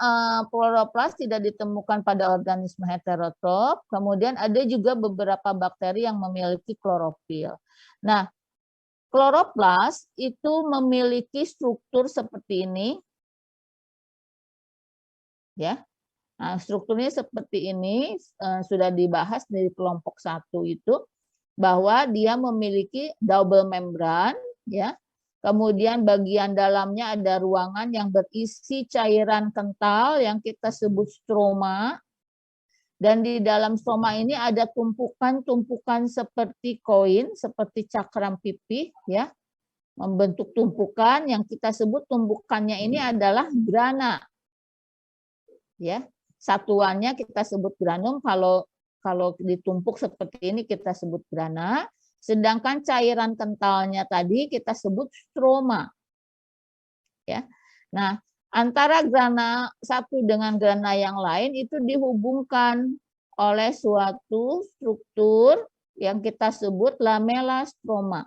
[SPEAKER 2] kloroplas tidak ditemukan pada organisme heterotrof. Kemudian ada juga beberapa bakteri yang memiliki klorofil. Nah, kloroplas itu memiliki struktur seperti ini. Ya. Nah, strukturnya seperti ini sudah dibahas dari kelompok 1 itu bahwa dia memiliki double membran, ya. Kemudian bagian dalamnya ada ruangan yang berisi cairan kental yang kita sebut stroma. Dan di dalam stroma ini ada tumpukan-tumpukan seperti koin, seperti cakram pipih, ya, membentuk tumpukan yang kita sebut tumpukannya ini adalah grana. Ya, satuannya kita sebut granum, kalau ditumpuk seperti ini kita sebut grana. Sedangkan cairan kentalnya tadi kita sebut stroma. Ya. Nah, antara grana satu dengan grana yang lain itu dihubungkan oleh suatu struktur yang kita sebut lamella stroma.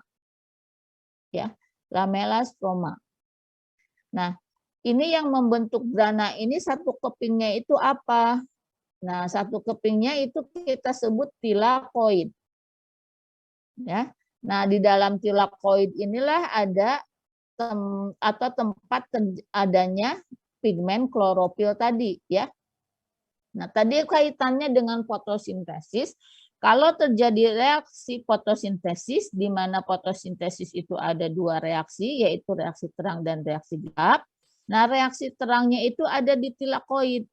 [SPEAKER 2] Ya, lamella stroma. Nah, ini yang membentuk grana ini satu kepingnya itu apa? Nah, satu kepingnya itu kita sebut tilakoid. Ya. Nah, di dalam tilakoid inilah ada atau tempat adanya pigmen klorofil tadi ya. Nah, tadi kaitannya dengan fotosintesis. Kalau terjadi reaksi fotosintesis, di mana fotosintesis itu ada dua reaksi, yaitu reaksi terang dan reaksi gelap. Nah, reaksi terangnya itu ada di tilakoid.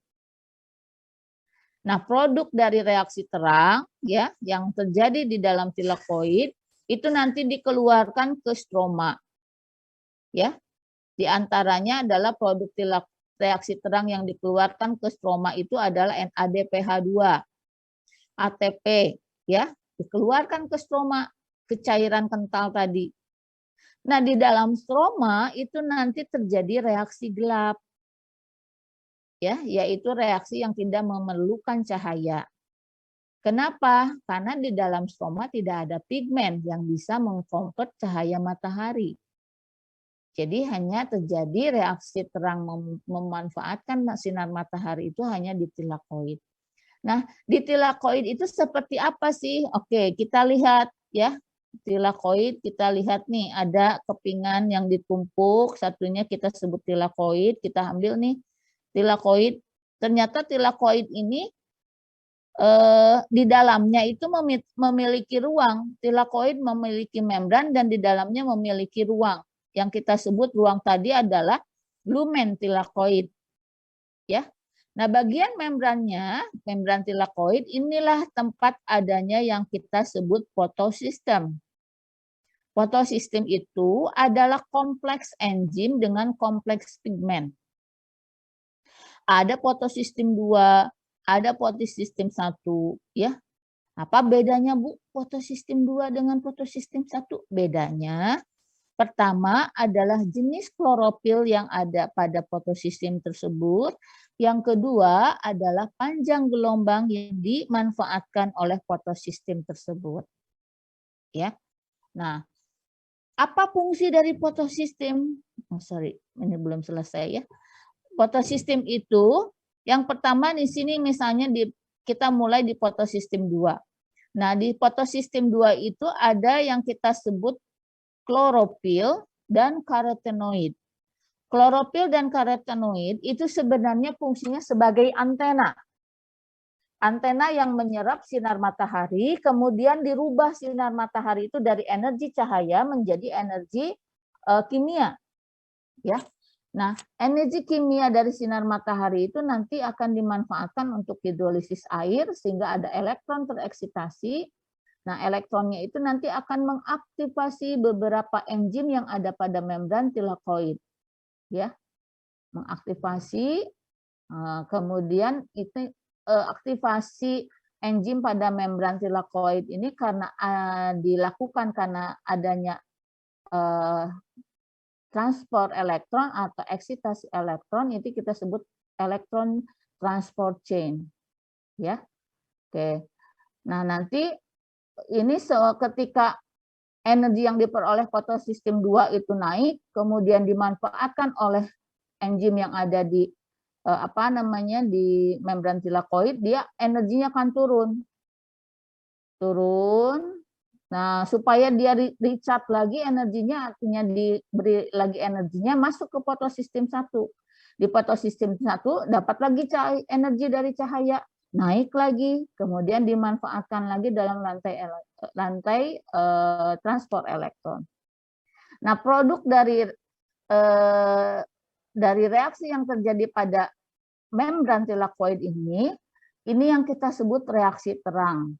[SPEAKER 2] Nah, produk dari reaksi terang ya yang terjadi di dalam tilakoid itu nanti dikeluarkan ke stroma. Ya. Di antaranya adalah produk reaksi terang yang dikeluarkan ke stroma itu adalah NADPH2, ATP, ya, dikeluarkan ke stroma, ke cairan kental tadi. Nah, di dalam stroma itu nanti terjadi reaksi gelap, ya, yaitu reaksi yang tidak memerlukan cahaya. Kenapa? Karena di dalam stroma tidak ada pigmen yang bisa mengkonvert cahaya matahari. Jadi hanya terjadi reaksi terang memanfaatkan sinar matahari itu hanya di tilakoid. Nah, di tilakoid itu seperti apa sih? Oke, kita lihat ya. Tilakoid kita lihat nih ada kepingan yang ditumpuk, satunya kita sebut tilakoid. Kita ambil nih tilakoid. Ternyata tilakoid ini di dalamnya itu memiliki ruang. Tilakoid memiliki membran dan di dalamnya memiliki ruang. Yang kita sebut ruang tadi adalah lumen tilakoid. Ya. Nah, bagian membrannya, membran tilakoid, inilah tempat adanya yang kita sebut fotosistem. Fotosistem itu adalah kompleks enzim dengan kompleks pigmen. Ada fotosistem 2, ada fotosistem 1, ya. Apa bedanya, Bu? Fotosistem 2 dengan fotosistem 1? Bedanya pertama adalah jenis klorofil yang ada pada fotosistem tersebut. Yang kedua adalah panjang gelombang yang dimanfaatkan oleh fotosistem tersebut. Ya. Nah, apa fungsi dari fotosistem? Oh, sorry, ini belum selesai ya. Fotosistem itu yang pertama di sini misalnya kita mulai di fotosistem 2. Nah, di fotosistem 2 itu ada yang kita sebut klorofil dan karotenoid. Klorofil dan karotenoid itu sebenarnya fungsinya sebagai antena. Antena yang menyerap sinar matahari, kemudian dirubah sinar matahari itu dari energi cahaya menjadi energi kimia. Ya. Nah, energi kimia dari sinar matahari itu nanti akan dimanfaatkan untuk hidrolisis air sehingga ada elektron tereksitasi. Nah, elektronnya itu nanti akan mengaktifasi beberapa enzim yang ada pada membran tilakoid. Ya. Mengaktifasi, kemudian itu aktivasi enzim pada membran tilakoid ini karena dilakukan karena adanya transport elektron atau eksitasi elektron, itu kita sebut elektron transport chain. Ya. Oke. Nah, nanti ini ketika energi yang diperoleh fotosistem 2 itu naik, kemudian dimanfaatkan oleh enzim yang ada di di membran tilakoid, dia energinya akan turun. Nah, supaya dia recharge lagi energinya, artinya diberi lagi energinya, masuk ke fotosistem 1. Di fotosistem 1 dapat lagi energi dari cahaya, naik lagi, kemudian dimanfaatkan lagi dalam rantai transport elektron. Nah, produk dari reaksi yang terjadi pada membran tilakoid ini yang kita sebut reaksi terang.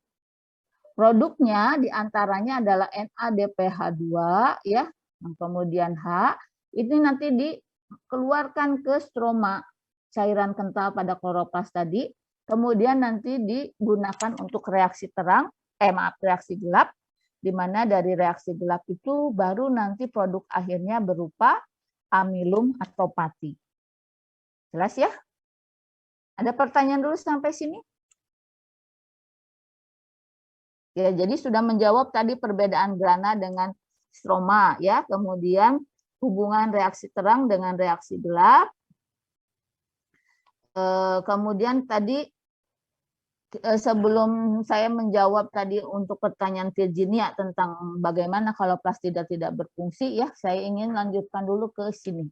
[SPEAKER 2] Produknya diantaranya adalah NADPH2, ya, kemudian H. Ini nanti dikeluarkan ke stroma cairan kental pada kloroplas tadi, kemudian nanti digunakan untuk reaksi terang, reaksi gelap, di mana dari reaksi gelap itu baru nanti produk akhirnya berupa amilum atau pati. Jelas ya? Ada pertanyaan dulu sampai sini? Ya, jadi sudah menjawab tadi perbedaan grana dengan stroma, ya. Kemudian hubungan reaksi terang dengan reaksi gelap. Kemudian tadi sebelum saya menjawab tadi untuk pertanyaan Virginia tentang bagaimana kalau plastida tidak berfungsi, ya, saya ingin lanjutkan dulu ke sini.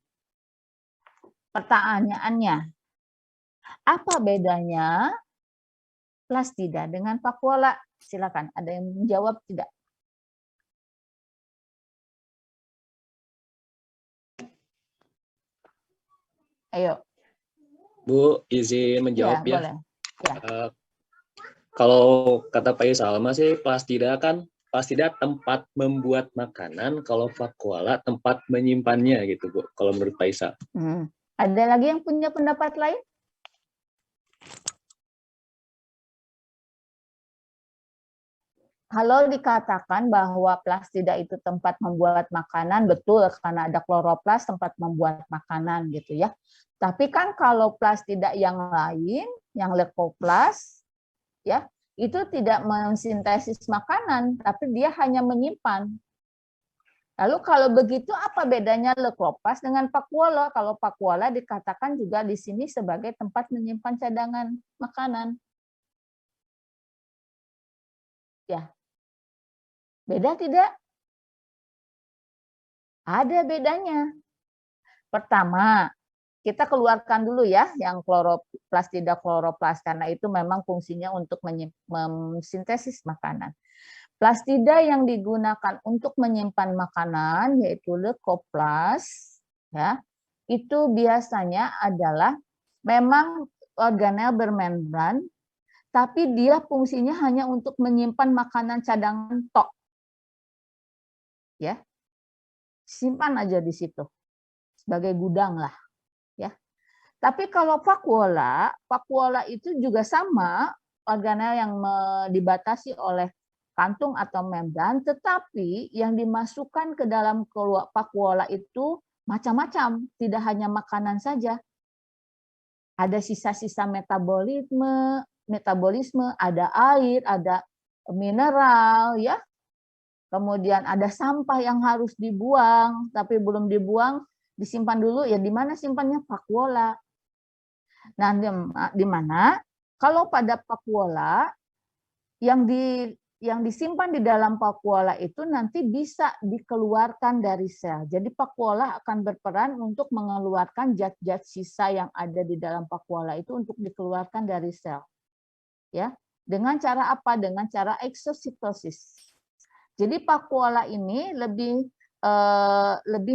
[SPEAKER 2] Pertanyaannya, apa bedanya plastida dengan vakuola? Silakan, ada yang menjawab tidak? Ayo.
[SPEAKER 7] Bu, izin menjawab ya.
[SPEAKER 2] Boleh. Ya.
[SPEAKER 7] Kalau kata Pak Salma sih, plastida tempat membuat makanan, kalau vakuola tempat menyimpannya gitu, Bu. Kalau menurut Pak Isa.
[SPEAKER 2] Ada lagi yang punya pendapat lain? Kalau dikatakan bahwa plastida itu tempat membuat makanan, betul, karena ada kloroplas tempat membuat makanan gitu ya. Tapi kan kalau plastida yang lain, yang leukoplas, ya, itu tidak mensintesis makanan, tapi dia hanya menyimpan. Lalu kalau begitu apa bedanya leukoplas dengan vakuola? Kalau vakuola dikatakan juga di sini sebagai tempat menyimpan cadangan makanan. Ya. Beda tidak? Ada bedanya. Pertama, kita keluarkan dulu ya yang plastida kloroplas, karena itu memang fungsinya untuk mensintesis makanan. Plastida yang digunakan untuk menyimpan makanan yaitu leukoplas, ya, itu biasanya adalah memang organel bermembran, tapi dia fungsinya hanya untuk menyimpan makanan cadangan tok. Ya, simpan aja di situ sebagai gudang lah, ya. Tapi kalau vakuola itu juga sama, organel yang dibatasi oleh kantung atau membran, tetapi yang dimasukkan ke dalam vakuola itu macam-macam, tidak hanya makanan saja. Ada sisa-sisa metabolisme, ada air, ada mineral, ya. Kemudian ada sampah yang harus dibuang, tapi belum dibuang, disimpan dulu, ya di mana simpannya? Vakuola. Nah, di mana? Kalau pada vakuola, yang disimpan di dalam vakuola itu nanti bisa dikeluarkan dari sel. Jadi vakuola akan berperan untuk mengeluarkan zat-zat sisa yang ada di dalam vakuola itu untuk dikeluarkan dari sel. Ya, dengan cara apa? Dengan cara eksositosis. Jadi vakuola ini lebih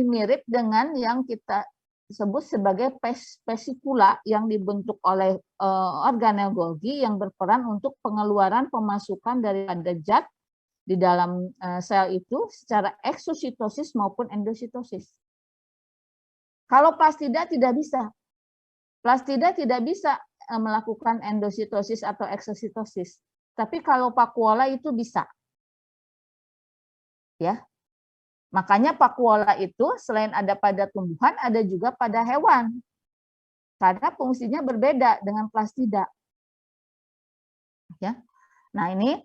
[SPEAKER 2] mirip dengan yang kita sebut sebagai vesikula yang dibentuk oleh organel Golgi yang berperan untuk pengeluaran pemasukan daripada zat di dalam sel itu secara eksositosis maupun endositosis. Kalau plastida tidak bisa. Plastida tidak bisa melakukan endositosis atau eksositosis. Tapi kalau vakuola itu bisa. Ya, makanya vakuola itu selain ada pada tumbuhan, ada juga pada hewan, karena fungsinya berbeda dengan plastida. Ya, nah ini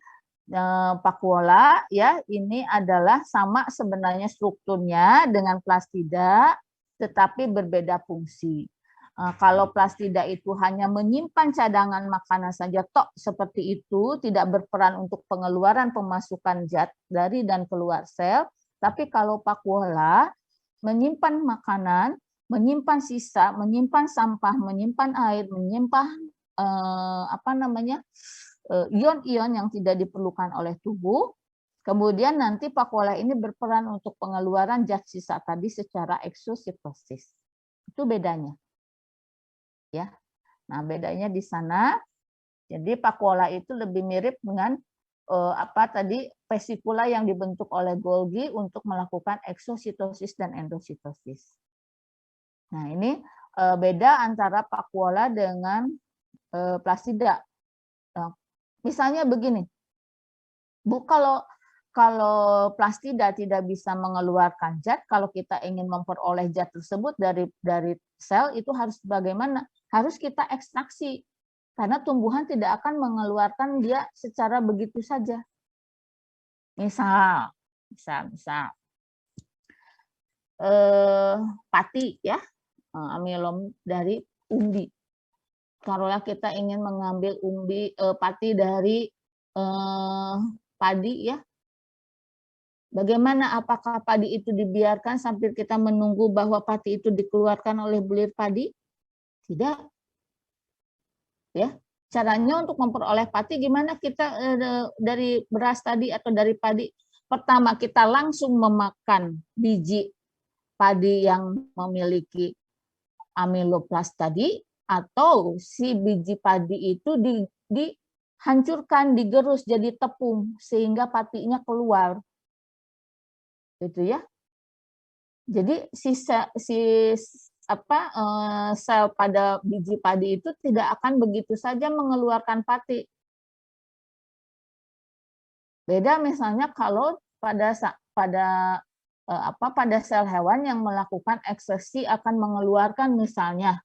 [SPEAKER 2] vakuola, ya, ini adalah sama sebenarnya strukturnya dengan plastida, tetapi berbeda fungsi. Kalau plastida itu hanya menyimpan cadangan makanan saja, tok seperti itu, tidak berperan untuk pengeluaran pemasukan zat dari dan keluar sel. Tapi kalau vakuola menyimpan makanan, menyimpan sisa, menyimpan sampah, menyimpan air, menyimpan ion-ion yang tidak diperlukan oleh tubuh. Kemudian nanti vakuola ini berperan untuk pengeluaran zat sisa tadi secara eksositosis. Itu bedanya. Ya, nah bedanya di sana. Jadi vakuola itu lebih mirip dengan vesikula yang dibentuk oleh Golgi untuk melakukan eksositosis dan endositosis. Nah ini beda antara vakuola dengan plastida. Nah, misalnya begini, Bu, kalau plastida tidak bisa mengeluarkan zat, kalau kita ingin memperoleh zat tersebut dari sel itu harus bagaimana? Harus kita ekstraksi, karena tumbuhan tidak akan mengeluarkan dia secara begitu saja. Misal pati, ya, amilom dari umbi. Taruhlah kita ingin mengambil pati dari padi ya. Bagaimana, apakah padi itu dibiarkan sambil kita menunggu bahwa pati itu dikeluarkan oleh bulir padi? Tidak. Ya, caranya untuk memperoleh pati gimana kita dari beras tadi atau dari padi? Pertama, kita langsung memakan biji padi yang memiliki amiloplas tadi, atau si biji padi itu dihancurkan, digerus jadi tepung sehingga patinya keluar. Gitu ya. Jadi sel pada biji padi itu tidak akan begitu saja mengeluarkan pati. Beda misalnya kalau pada sel hewan yang melakukan ekskresi akan mengeluarkan misalnya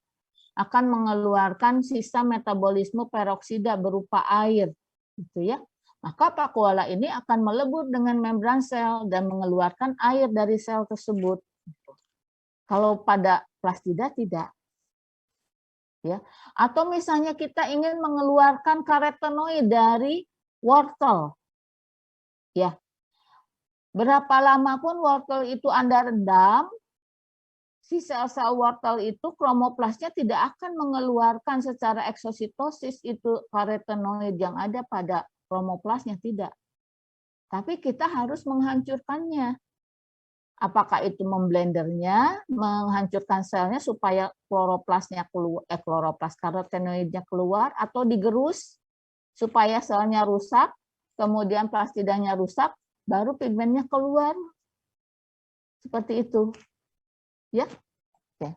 [SPEAKER 2] sisa metabolisme peroksida berupa air, gitu ya. Maka pakuala ini akan melebur dengan membran sel dan mengeluarkan air dari sel tersebut. Kalau pada plastida tidak. Ya. Atau misalnya kita ingin mengeluarkan karotenoid dari wortel. Ya. Berapa lama pun wortel itu Anda rendam, si sel-sel wortel itu kromoplasnya tidak akan mengeluarkan secara eksositosis itu karotenoid yang ada pada kromoplasnya, tidak. Tapi kita harus menghancurkannya. Apakah itu memblendernya, menghancurkan selnya supaya kloroplasnya keluar, kloroplas karotenoidnya keluar, atau digerus supaya selnya rusak, kemudian plastidanya rusak, baru pigmennya keluar. Seperti itu. Ya. Oke.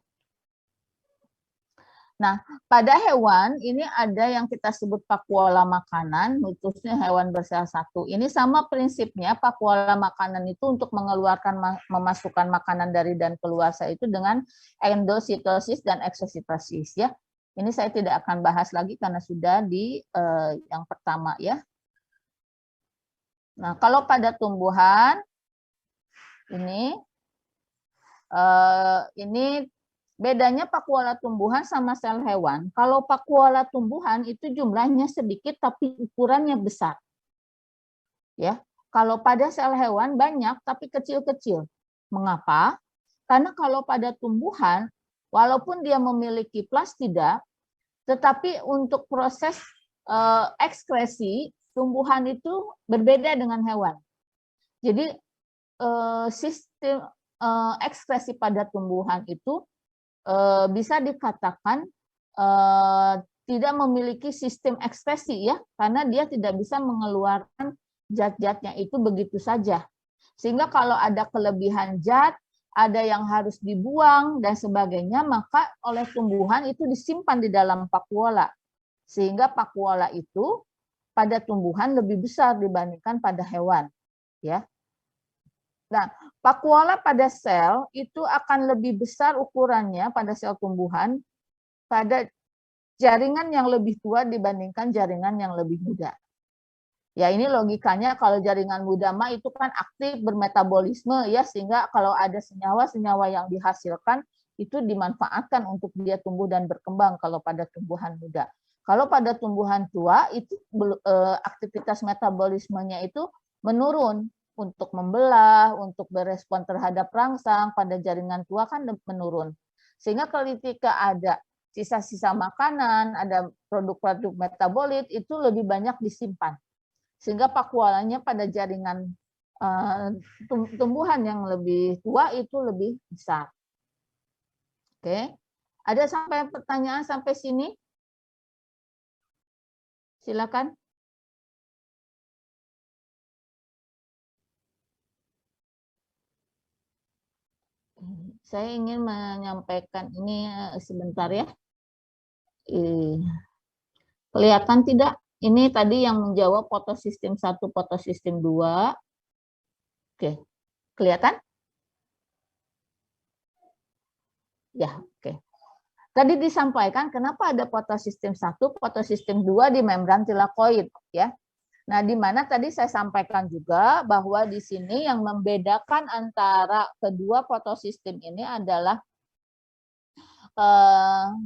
[SPEAKER 2] Nah, pada hewan ini ada yang kita sebut pakuala makanan, khususnya hewan bersel satu. Ini sama prinsipnya, pakuala makanan itu untuk mengeluarkan, memasukkan makanan dari dan keluar sel itu dengan endositosis dan eksositosis ya. Ini saya tidak akan bahas lagi karena sudah di yang pertama ya. Nah, kalau pada tumbuhan ini bedanya pakuala tumbuhan sama sel hewan. Kalau pakuala tumbuhan itu jumlahnya sedikit tapi ukurannya besar. Ya, kalau pada sel hewan banyak tapi kecil-kecil. Mengapa? Karena kalau pada tumbuhan, walaupun dia memiliki plastida, tetapi untuk proses ekskresi tumbuhan itu berbeda dengan hewan. Jadi sistem ekskresi pada tumbuhan itu bisa dikatakan tidak memiliki sistem ekspresi ya, karena dia tidak bisa mengeluarkan zat-zatnya itu begitu saja. Sehingga kalau ada kelebihan zat, ada yang harus dibuang dan sebagainya, maka oleh tumbuhan itu disimpan di dalam pakuola. Sehingga pakuola itu pada tumbuhan lebih besar dibandingkan pada hewan, ya. Nah, pakuola pada sel itu akan lebih besar ukurannya pada sel tumbuhan pada jaringan yang lebih tua dibandingkan jaringan yang lebih muda. Ya, ini logikanya kalau jaringan muda mah itu kan aktif bermetabolisme ya, sehingga kalau ada senyawa-senyawa yang dihasilkan itu dimanfaatkan untuk dia tumbuh dan berkembang kalau pada tumbuhan muda. Kalau pada tumbuhan tua itu aktivitas metabolismenya itu menurun. Untuk membelah, untuk berespon terhadap rangsang pada jaringan tua kan menurun. Sehingga ketika ada sisa-sisa makanan, ada produk-produk metabolit, itu lebih banyak disimpan. Sehingga pakualanya pada jaringan tumbuhan yang lebih tua itu lebih besar. Oke, ada sampai pertanyaan sampai sini? Silakan. Saya ingin menyampaikan ini sebentar ya. Kelihatan tidak? Ini tadi yang menjawab fotosistem 1, fotosistem 2. Oke, kelihatan? Ya, oke. Tadi disampaikan kenapa ada fotosistem 1, fotosistem 2 di membran tilakoid ya. Nah, di mana tadi saya sampaikan juga bahwa di sini yang membedakan antara kedua fotosistem ini adalah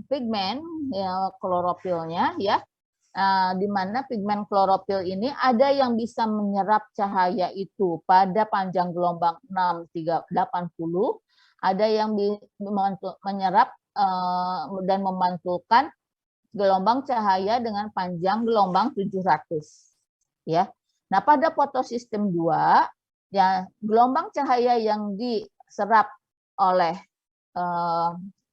[SPEAKER 2] pigmen ya, klorofilnya ya, di mana pigmen klorofil ini ada yang bisa menyerap cahaya itu pada panjang gelombang 6,380, ada yang menyerap dan memantulkan gelombang cahaya dengan panjang gelombang 700 ya. Nah, pada fotosistem 2 ya, gelombang cahaya yang diserap oleh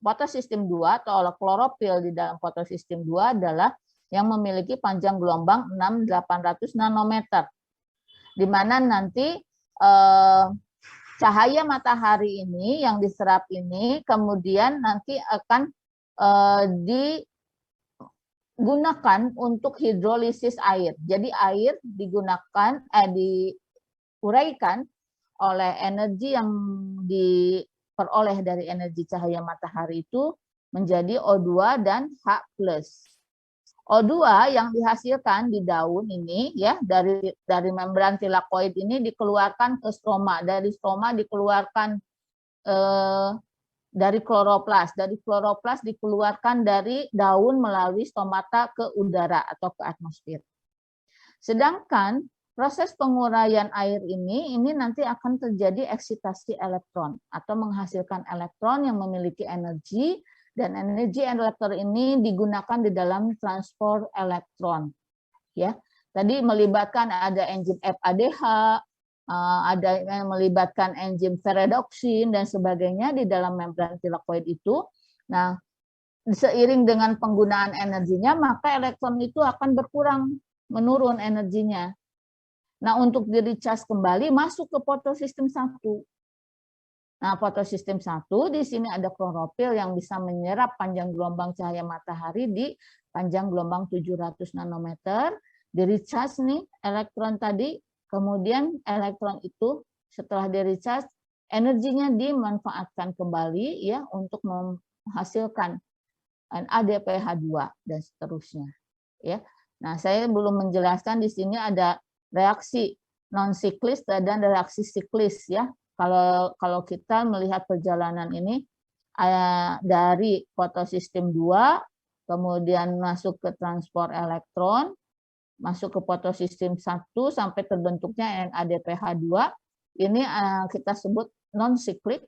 [SPEAKER 2] fotosistem 2 atau oleh klorofil di dalam fotosistem 2 adalah yang memiliki panjang gelombang 6.800 nanometer, di mana nanti cahaya matahari ini yang diserap ini kemudian nanti akan digunakan untuk hidrolisis air. Jadi air digunakan, diuraikan oleh energi yang diperoleh dari energi cahaya matahari itu menjadi O2 dan H+. O2 yang dihasilkan di daun ini ya dari membran tilakoid ini dikeluarkan ke stroma, dari stroma dikeluarkan dari kloroplas, dari kloroplas dikeluarkan dari daun melalui stomata ke udara atau ke atmosfer. Sedangkan proses penguraian air ini nanti akan terjadi eksitasi elektron atau menghasilkan elektron yang memiliki energi, dan energi elektron ini digunakan di dalam transport elektron. Ya, tadi melibatkan ada enzim FADH, ada yang melibatkan enzim ferredoxin dan sebagainya di dalam membran tilakoid itu. Nah, seiring dengan penggunaan energinya, maka elektron itu akan berkurang, menurun energinya. Nah, untuk di-recharge kembali masuk ke fotosistem 1. Nah, fotosistem 1 di sini ada klorofil yang bisa menyerap panjang gelombang cahaya matahari di panjang gelombang 700 nanometer. Di-recharge nih elektron tadi, kemudian elektron itu setelah di-recharge energinya dimanfaatkan kembali ya untuk menghasilkan NADPH2 dan seterusnya ya. Nah, saya belum menjelaskan di sini ada reaksi non siklis dan reaksi siklis ya. Kalau kita melihat perjalanan ini dari fotosistem 2 kemudian masuk ke transport elektron, masuk ke fotosistem 1 sampai terbentuknya NADPH2, ini kita sebut non siklik,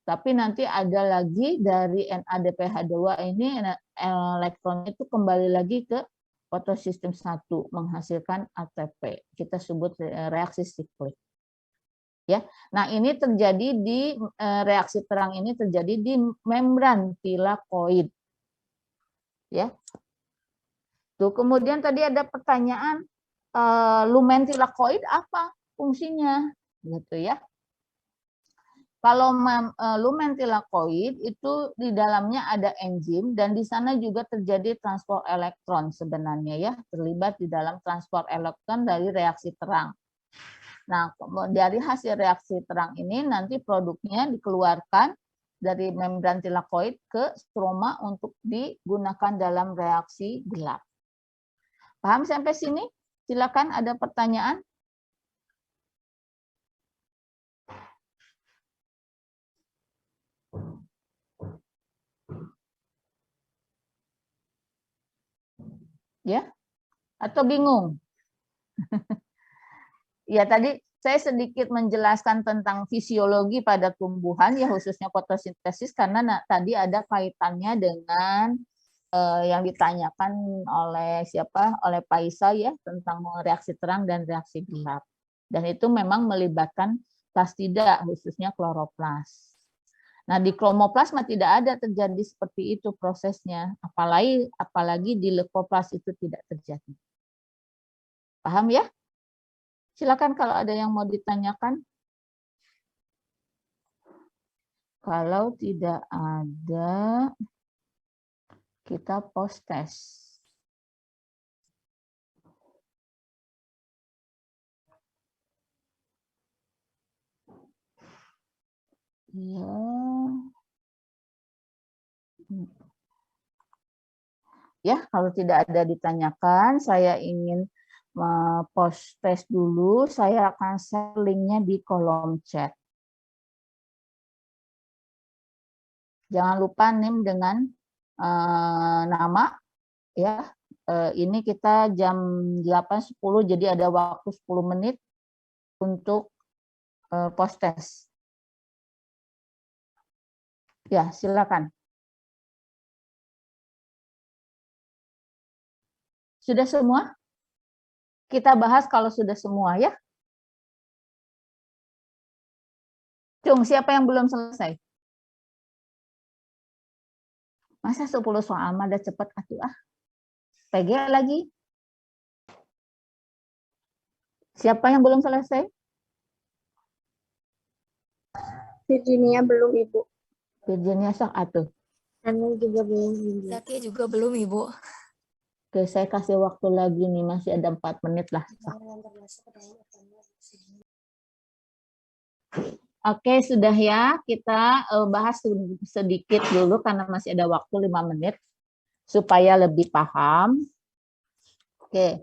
[SPEAKER 2] tapi nanti ada lagi dari NADPH2 ini elektron itu kembali lagi ke fotosistem 1 menghasilkan ATP. Kita sebut reaksi siklik. Ya, nah ini terjadi di reaksi terang ini terjadi di membran tilakoid. Ya, tuh kemudian tadi ada pertanyaan lumen tilakoid apa fungsinya, gitu ya. Kalau lumen tilakoid itu di dalamnya ada enzim dan di sana juga terjadi transport elektron sebenarnya ya, terlibat di dalam transport elektron dari reaksi terang. Nah, dari hasil reaksi terang ini nanti produknya dikeluarkan dari membran tilakoid ke stroma untuk digunakan dalam reaksi gelap. Paham sampai sini? Silakan ada pertanyaan. Ya? Atau bingung? Ya, tadi saya sedikit menjelaskan tentang fisiologi pada tumbuhan, ya khususnya fotosintesis, karena tadi ada kaitannya dengan yang ditanyakan oleh siapa? Oleh Paisa ya, tentang reaksi terang dan reaksi gelap. Dan itu memang melibatkan plastida, khususnya kloroplas. Nah, di kromoplasma tidak ada terjadi seperti itu prosesnya, apalagi di leukoplas itu tidak terjadi. Paham ya? Silakan kalau ada yang mau ditanyakan. Kalau tidak ada, kita post test. Ya, kalau tidak ada ditanyakan, saya ingin post test dulu, saya akan share linknya di kolom chat. Jangan lupa NIM dengan nama ya. Ini kita jam 8.10 jadi ada waktu 10 menit untuk post test. Ya, silakan. Sudah semua? Kita bahas kalau sudah semua ya. Cung, siapa yang belum selesai? Masa 10 soal mah udah cepet atuh ah. PG lagi. Siapa yang belum selesai?
[SPEAKER 5] Virginia belum, Ibu.
[SPEAKER 2] Virginia sok atuh.
[SPEAKER 9] Anu juga belum, Ibu.
[SPEAKER 10] Zaki juga belum, Ibu.
[SPEAKER 2] Oke, saya kasih waktu lagi nih, masih ada 4 menit lah. Oke, sudah ya. Kita bahas sedikit dulu karena masih ada waktu 5 menit supaya lebih paham. Oke,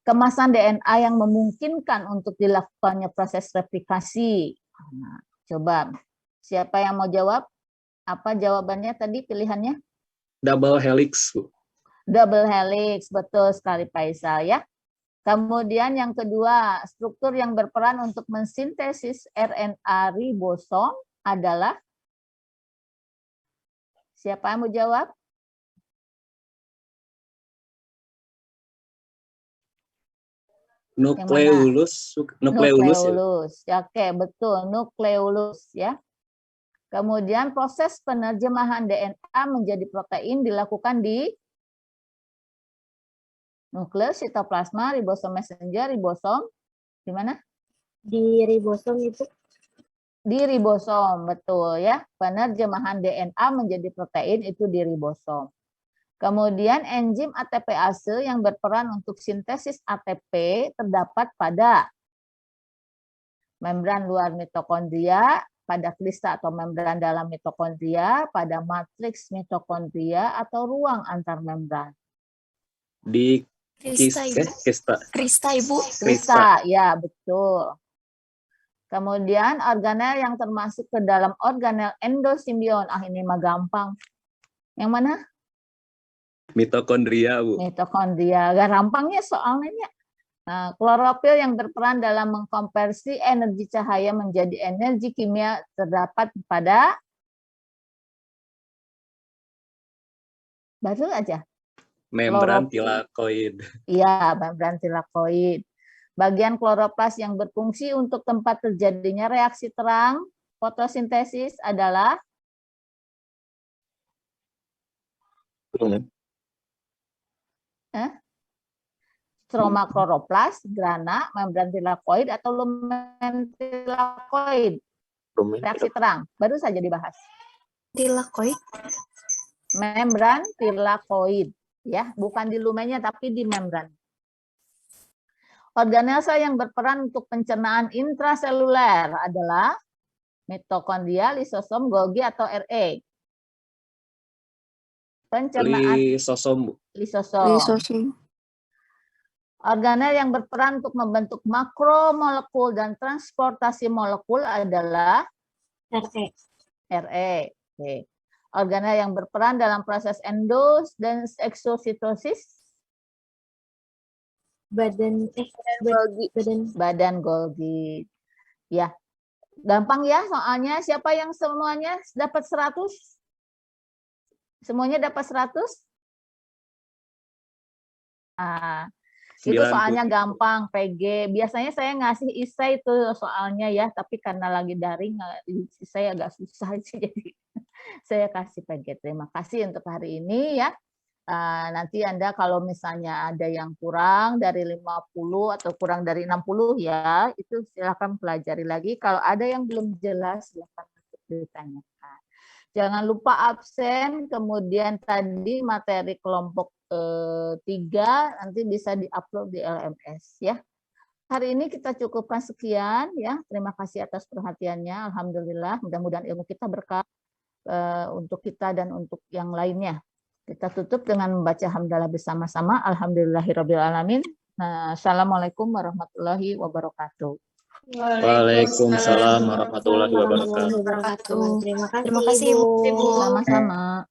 [SPEAKER 2] kemasan DNA yang memungkinkan untuk dilakukannya proses replikasi. Nah, coba, siapa yang mau jawab? Apa jawabannya tadi pilihannya?
[SPEAKER 7] Double helix, Bu.
[SPEAKER 2] Double helix, betul sekali Faisal ya. Kemudian yang kedua, struktur yang berperan untuk mensintesis RNA ribosom adalah, siapa yang mau jawab?
[SPEAKER 7] Nukleolus.
[SPEAKER 2] Nukleolus. Ya, oke, betul, nukleolus ya. Kemudian proses penerjemahan DNA menjadi protein dilakukan di nukleus, sitoplasma, ribosom messenger, ribosom di mana?
[SPEAKER 9] Di ribosom itu.
[SPEAKER 2] Di ribosom, betul ya. Penerjemahan DNA menjadi protein itu di ribosom. Kemudian enzim ATPase yang berperan untuk sintesis ATP terdapat pada membran luar mitokondria, pada klista atau membran dalam mitokondria, pada matriks mitokondria atau ruang antar membran.
[SPEAKER 7] Di
[SPEAKER 10] Krista, Ibu. Krista, Ibu.
[SPEAKER 2] Krista, ya betul. Kemudian organel yang termasuk ke dalam organel endosimbion. Ah, ini mah gampang. Yang mana?
[SPEAKER 7] Mitokondria, Bu.
[SPEAKER 2] Mitokondria. Gampangnya soalnya. Nah, klorofil yang berperan dalam mengkonversi energi cahaya menjadi energi kimia terdapat pada, baru aja.
[SPEAKER 7] Membran tilakoid.
[SPEAKER 2] Iya, membran tilakoid. Bagian kloroplas yang berfungsi untuk tempat terjadinya reaksi terang fotosintesis adalah stroma kloroplas, grana, membran tilakoid atau lumen tilakoid. Reaksi terang, baru saja dibahas.
[SPEAKER 10] Tilakoid.
[SPEAKER 2] Membran tilakoid, ya, bukan di lumennya tapi di membran. Organel sel yang berperan untuk pencernaan intraseluler adalah mitokondria, lisosom, Golgi atau RA. Pencernaan
[SPEAKER 7] lisosom.
[SPEAKER 2] Lisosom. Organel yang berperan untuk membentuk makromolekul dan transportasi molekul adalah RA. Oke. Organel yang berperan dalam proses endos dan eksositosis, badan Golgi. Ya. Gampang ya soalnya. Siapa yang semuanya dapat 100? Semuanya dapat 100? Ah, itu soalnya gampang, PG. Biasanya saya ngasih isai itu soalnya ya, tapi karena lagi daring saya agak susah sih, jadi saya kasih PG. Terima kasih untuk hari ini ya. Nanti Anda kalau misalnya ada yang kurang dari 50 atau kurang dari 60 ya, itu silakan pelajari lagi. Kalau ada yang belum jelas, silakan ditanyakan. Jangan lupa absen, kemudian tadi materi kelompok 3 nanti bisa diupload di LMS ya. Hari ini kita cukupkan sekian ya. Terima kasih atas perhatiannya. Alhamdulillah, mudah-mudahan ilmu kita berkah untuk kita dan untuk yang lainnya. Kita tutup dengan membaca hamdalah bersama-sama. Alhamdulillahirrabbilalamin. Assalamualaikum warahmatullahi wabarakatuh.
[SPEAKER 7] Waalaikumsalam warahmatullahi wabarakatuh.
[SPEAKER 9] Terima kasih,
[SPEAKER 10] Terima kasih, Ibu.
[SPEAKER 2] Sama-sama.